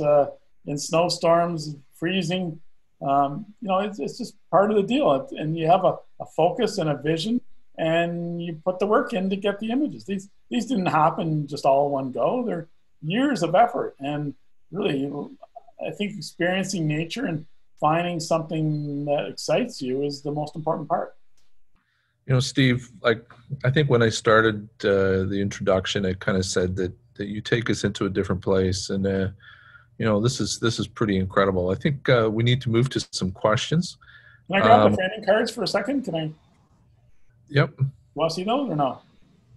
in snowstorms, freezing. You know, it's just part of the deal. And you have a focus and a vision, and you put the work in to get the images. These didn't happen just all in one go. They're years of effort. And really, I think experiencing nature and finding something that excites you is the most important part. You know, Steve, like, I think when I started the introduction, I kind of said that you take us into a different place, and you know, this is pretty incredible. I think we need to move to some questions. Can I grab the framing cards for a second? Can I? Yep. You want to see those or no?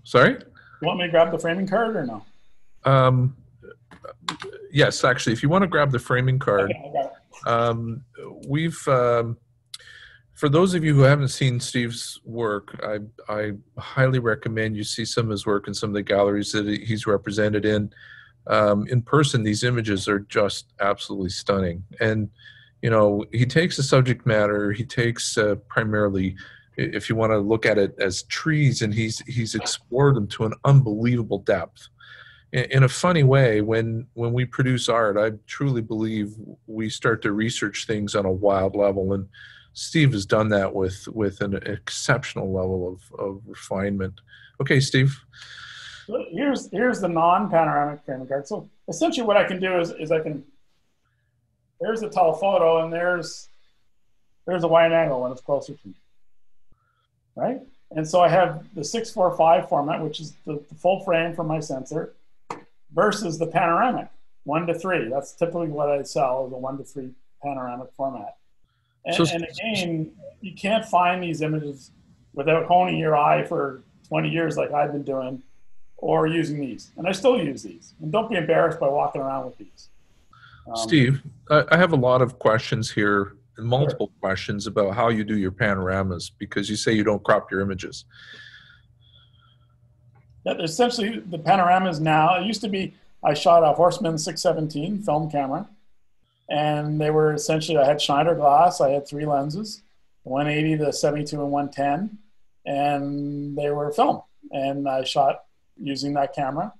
Sorry? You want me to grab the framing card or no? Yes, actually, if you want to grab the framing card, Okay, we've for those of you who haven't seen Steve's work, I highly recommend you see some of his work in some of the galleries that he's represented in. In person, these images are just absolutely stunning. And, you know, he takes the subject matter, he takes primarily, if you want to look at it as trees, and he's explored them to an unbelievable depth. In a funny way, when we produce art, I truly believe we start to research things on a wild level, and Steve has done that with an exceptional level of refinement. Okay, Steve. Here's the non-panoramic framing card. So essentially what I can do is I can, there's a telephoto and there's a wide angle when it's closer to me, right? And so I have the 645 format, which is the full frame from my sensor, versus the panoramic, 1:3. That's typically what I sell, the 1:3 panoramic format. And again, you can't find these images without honing your eye for 20 years like I've been doing, or using these. And I still use these. And don't be embarrassed by walking around with these. Steve, I have a lot of questions here, multiple questions about how you do your panoramas, because you say you don't crop your images. Yeah, essentially, the panoramas now, it used to be, I shot a Horseman 617 film camera. And they were essentially, I had Schneider glass, I had 3 lenses, 180, the 72, and 110, and they were film. And I shot using that camera.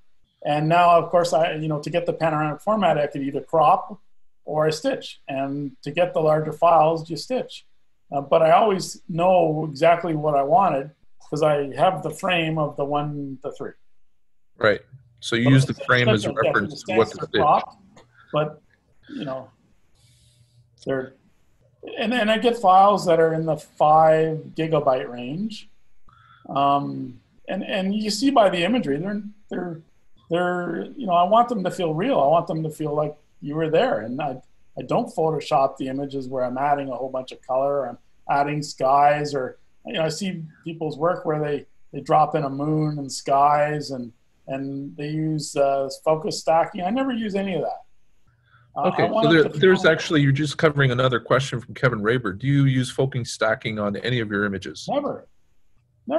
And now, of course, to get the panoramic format, I could either crop or I stitch. And to get the larger files, you stitch. But I always know exactly what I wanted because I have the frame of the 1:3. Right. So you use the frame as a reference to what to stitch. Cropped, but, you know, and I get files that are in the 5 gigabyte range, and you see by the imagery, they're you know, I want them to feel real. I want them to feel like you were there, and I don't Photoshop the images where I'm adding a whole bunch of color, or I'm adding skies, or, you know, I see people's work where they drop in a moon and skies, and they use focus stacking. I never use any of that. Okay, so there's actually, you're just covering another question from Kevin Raber. Do you use focus stacking on any of your images? Never,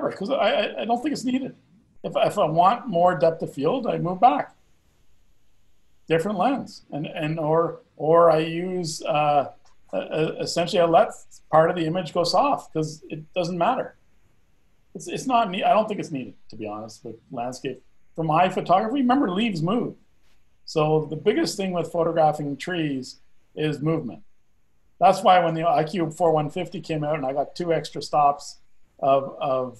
because I don't think it's needed. If I want more depth of field, I move back, different lens, or I use essentially I let part of the image go soft because it doesn't matter. It's not I don't think it's needed, to be honest, with landscape. For my photography, remember, leaves move. So the biggest thing with photographing trees is movement. That's why when the IQ 4150 came out and I got 2 extra stops of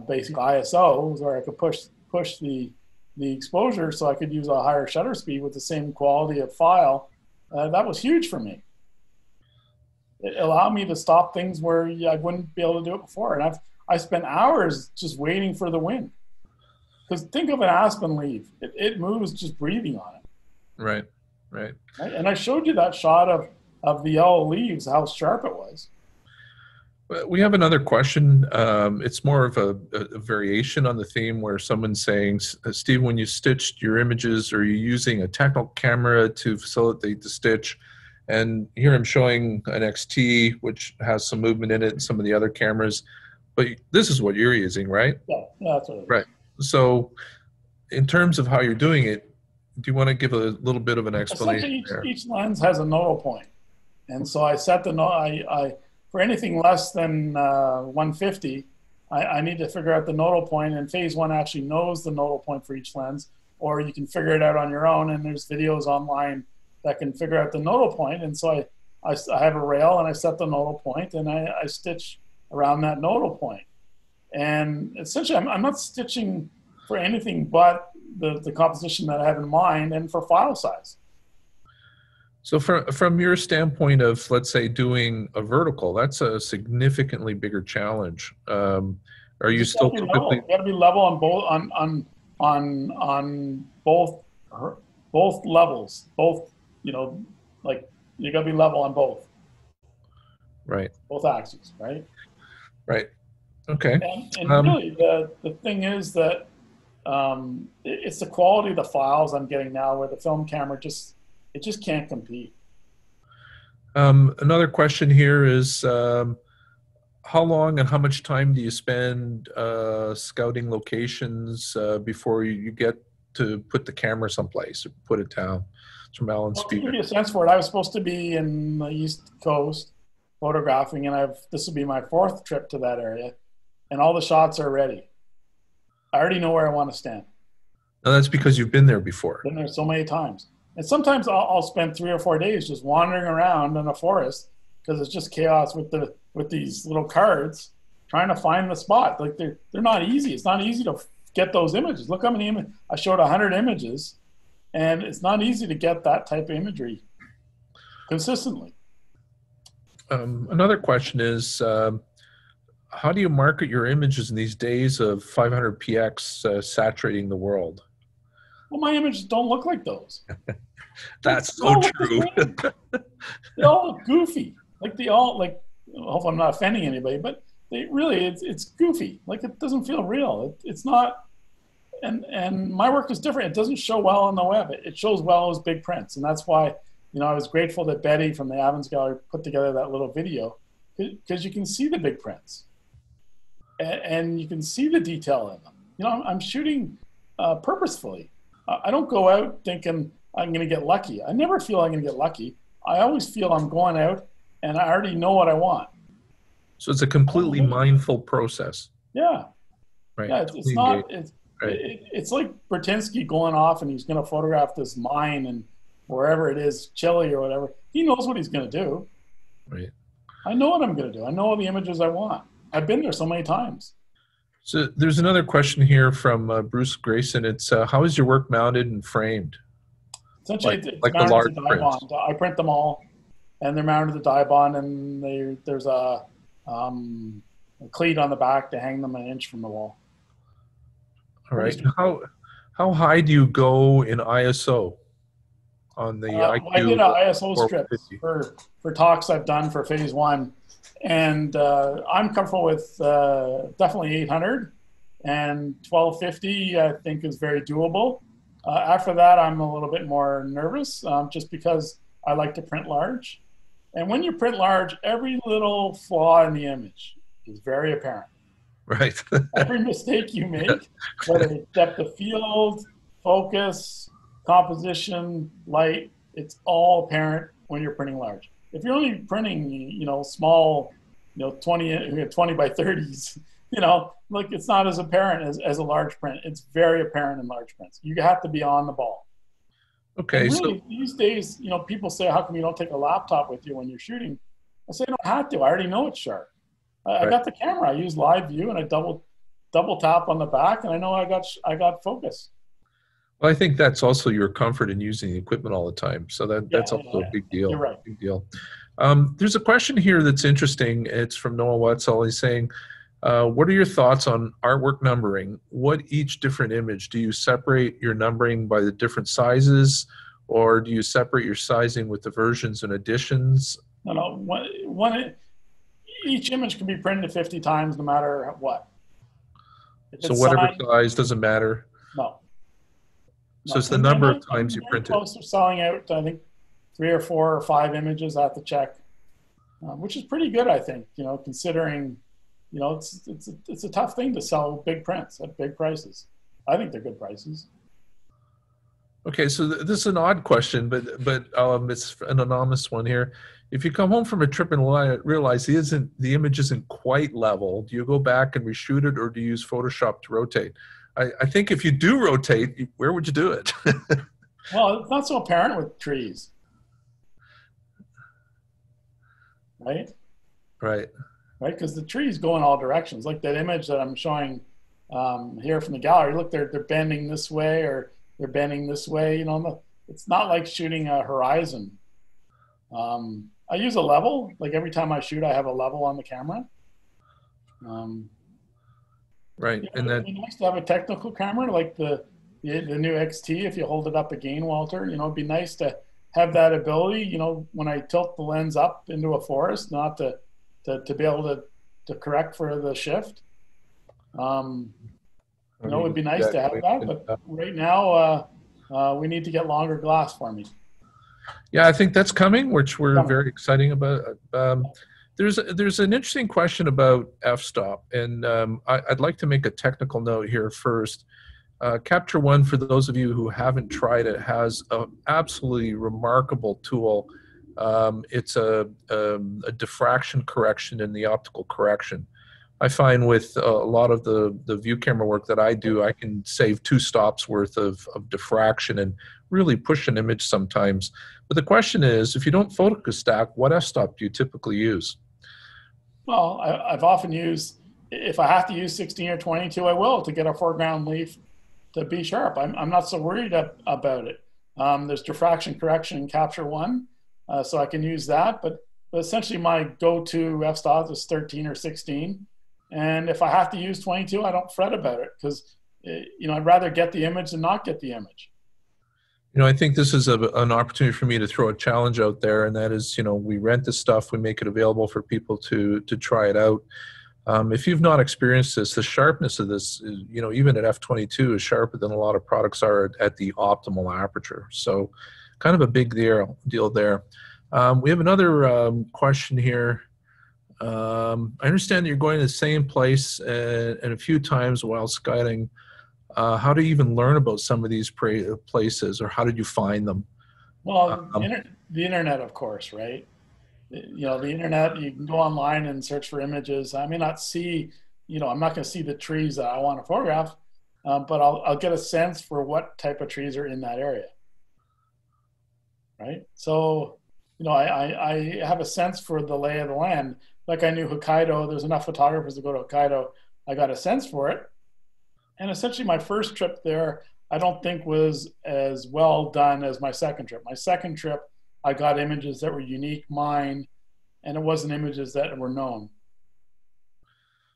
basic ISOs, where I could push the exposure so I could use a higher shutter speed with the same quality of file, that was huge for me. It allowed me to stop things where I wouldn't be able to do it before. And I spent hours just waiting for the wind. Because think of an aspen leaf. It moves just breathing on it. Right. And I showed you that shot of the yellow leaves, how sharp it was. We have another question. It's more of a variation on the theme where someone's saying, Steve, when you stitched your images, are you using a technical camera to facilitate the stitch? And here I'm showing an XT, which has some movement in it, and some of the other cameras. But this is what you're using, right? Yeah, that's what it is. Right. So in terms of how you're doing it, do you want to give a little bit of an explanation there? Each lens has a nodal point. And so I set the for anything less than 150, I need to figure out the nodal point, and phase one actually knows the nodal point for each lens, or you can figure it out on your own, and there's videos online that can figure out the nodal point. And so I have a rail, and I set the nodal point, and I stitch around that nodal point. And essentially, I'm not stitching for anything but the composition that I have in mind and for file size. So from your standpoint of, let's say, doing a vertical, that's a significantly bigger challenge. Are you still typically? You got to be level on both on both levels. Both, like you got to be level on both. Right. Both axes, right? Right. Okay. And really, the thing is that it's the quality of the files I'm getting now, where the film camera just can't compete. Another question here is, how long and how much time do you spend scouting locations before you get to put the camera someplace or put it down? It's from Alan To Speaker. give you a sense for it, I was supposed to be in the East Coast photographing, and this will be my 4th trip to that area, and all the shots are ready. I already know where I want to stand. Now that's because you've been there before. Been there so many times. And sometimes I'll spend 3 or 4 days just wandering around in a forest because it's just chaos with these little cards trying to find the spot. Like they're not easy. It's not easy to get those images. Look how many images. I showed 100 images, and it's not easy to get that type of imagery consistently. Another question is, how do you market your images in these days of 500px saturating the world? Well, my images don't look like those. That's so true. They all look goofy. Like I hope I'm not offending anybody, but it's goofy. Like it doesn't feel real. It's not. And my work is different. It doesn't show well on the web. It shows well as big prints, and that's why I was grateful that Betty from the Avons Gallery put together that little video, because you can see the big prints, and you can see the detail in them. I'm shooting purposefully. I don't go out thinking I'm going to get lucky. I never feel I'm going to get lucky. I always feel I'm going out and I already know what I want. So it's a completely mindful process. Yeah. Right. Yeah. It's not. It's like Bertinsky going off and he's going to photograph this mine and wherever it is, Chile or whatever. He knows what he's going to do. Right. I know what I'm going to do. I know all the images I want. I've been there so many times. So there's another question here from Bruce Grayson. It's how is your work mounted and framed? Essentially, Like it's the mounted large to die bond. I print them all, and they're mounted to die bond, and there's a cleat on the back to hang them an inch from the wall. All right. How high do you go in ISO on the IQ? I did an ISO strip for talks I've done for phase one. And I'm comfortable with definitely 800, and 1250 I think is very doable. After that, I'm a little bit more nervous just because I like to print large. And when you print large, every little flaw in the image is very apparent. Right. Every mistake you make, whether it's depth of field, focus, composition, light, it's all apparent when you're printing large. If you're only printing, small, 20 by 30s, like it's not as apparent as a large print. It's very apparent in large prints. You have to be on the ball. Okay. And really, these days, people say, how come you don't take a laptop with you when you're shooting? I say, I don't have to. I already know it's sharp. I got the camera. I use live view and I double tap on the back, and I know I got focus. Well, I think that's also your comfort in using the equipment all the time. So that's also a big deal. You're right. Big deal. There's a question here that's interesting. It's from Noah Wetzel. He's saying, what are your thoughts on artwork numbering? What each different image? Do you separate your numbering by the different sizes, or do you separate your sizing with the versions and editions? No. Each image can be printed 50 times no matter what. So whatever size doesn't matter? No. So it's the number of times you print it. Most are selling out, I think, 3 or 4 or 5 images I have to check, which is pretty good, I think, considering, it's a tough thing to sell big prints at big prices. I think they're good prices. Okay, so this is an odd question, but it's an anonymous one here. if you come home from a trip and realize the image isn't quite level, do you go back and reshoot it, or do you use Photoshop to rotate? I think if you do rotate, where would you do it? Well, it's not so apparent with trees, right? Right. Right, because the trees go in all directions. Like that image that I'm showing here from the gallery. Look, they're bending this way or they're bending this way. You know, it's not like shooting a horizon. I use a level. Like every time I shoot, I have a level on the camera. Um, Right. you know, And it'd that, be nice to have a technical camera like the new XT. If you hold it up again, Walter, you know, it'd be nice to have that ability. You know, when I tilt the lens up into a forest, not to be able to correct for the shift. You know, it would be nice to have that, but right now we need to get longer glass for me. yeah, I think that's coming, which we're Coming. very exciting about. There's an interesting question about f-stop, and I'd like to make a technical note here first. Capture One, for those of you who haven't tried it, has an absolutely remarkable tool. It's a diffraction correction in the optical correction. I find with a lot of the view camera work that I do, I can save 2 stops worth of diffraction and really push an image sometimes. But the question is, if you don't focus stack, what f-stop do you typically use? Well, I've often used, if I have to use 16 or 22, I will to get a foreground leaf to be sharp. I'm not so worried about it. There's diffraction correction in Capture One, so I can use that. But essentially, my go-to f-stop is 13 or 16. And if I have to use 22, I don't fret about it because, you know, I'd rather get the image than not get the image. You know, I think this is an opportunity for me to throw a challenge out there, and that is, you know, we rent this stuff, we make it available for people to try it out. If you've not experienced this, the sharpness of this, you know, even at f22 is sharper than a lot of products are at the optimal aperture. So kind of a big deal there. We have another question here. I understand that you're going to the same place and a few times while scouting. How do you even learn about some of these places, or how did you find them? Well, Um, the internet, of course, right? You know, the internet, you can go online and search for images. I may not see, you know, I'm not going to see the trees that I want to photograph, but I'll get a sense for what type of trees are in that area, right? So, you know, I have a sense for the lay of the land. Like I knew Hokkaido, there's enough photographers to go to Hokkaido. I got a sense for it. And essentially my first trip there, I don't think was as well done as my second trip. My second trip, I got images that were unique, mine, and it wasn't images that were known. And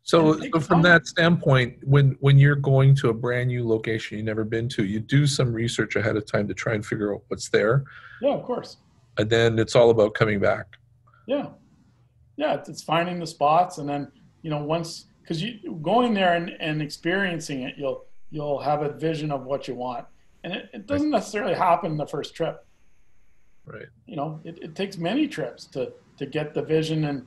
so, it so takes from time. that standpoint, when you're going to a brand new location you've never been to, you do some research ahead of time to try and figure out what's there, Yeah, of course. and then it's all about coming back. Yeah. Yeah, it's finding the spots, and then, you know, once, because you going there and experiencing it, you'll have a vision of what you want. And it Right, doesn't necessarily happen the first trip. right. You know, it takes many trips to get the vision,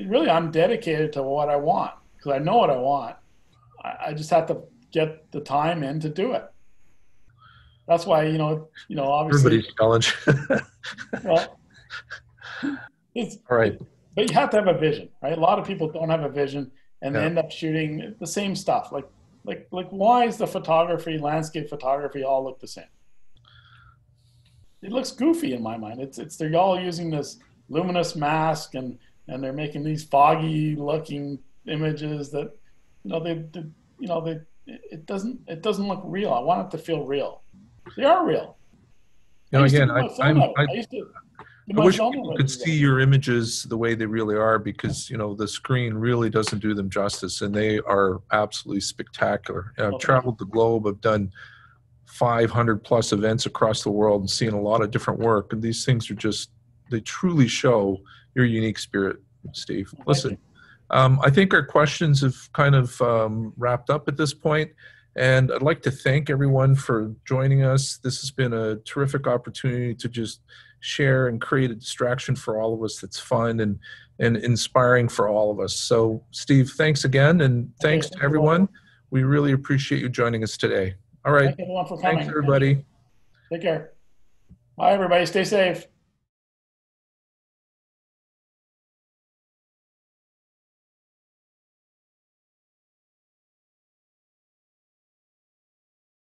really I'm dedicated to what I want because I know what I want. I just have to get the time in to do it. That's why, obviously, Everybody's challenge. well, it's All right. it, but you have to have a vision, right? A lot of people don't have a vision and they Yeah. end up shooting the same stuff. Like why is the photography, landscape photography all look the same? It looks goofy in my mind. It's they're all using this luminous mask and they're making these foggy looking images that they it doesn't look real. I want it to feel real. They are real. You I know, used to again, do my film of it. I used to do I my wish film people of could it. see your images the way they really are, because, you know, the screen really doesn't do them justice, and they are absolutely spectacular. I've Well, thank you. traveled the globe. I've done 500 plus events across the world and seen a lot of different work. And these things are just, they truly show your unique spirit, Steve. Well, thank you. Listen, I think our questions have kind of wrapped up at this point, and I'd like to thank everyone for joining us. This has been a terrific opportunity to just share and create a distraction for all of us that's fun and inspiring for all of us. So, Steve, thanks again, and Okay, thanks to thank you, Walter. everyone. We really appreciate you joining us today. All right. Thank everyone for Thanks, coming. Thank you. everybody. Take care. Bye, everybody. Stay safe.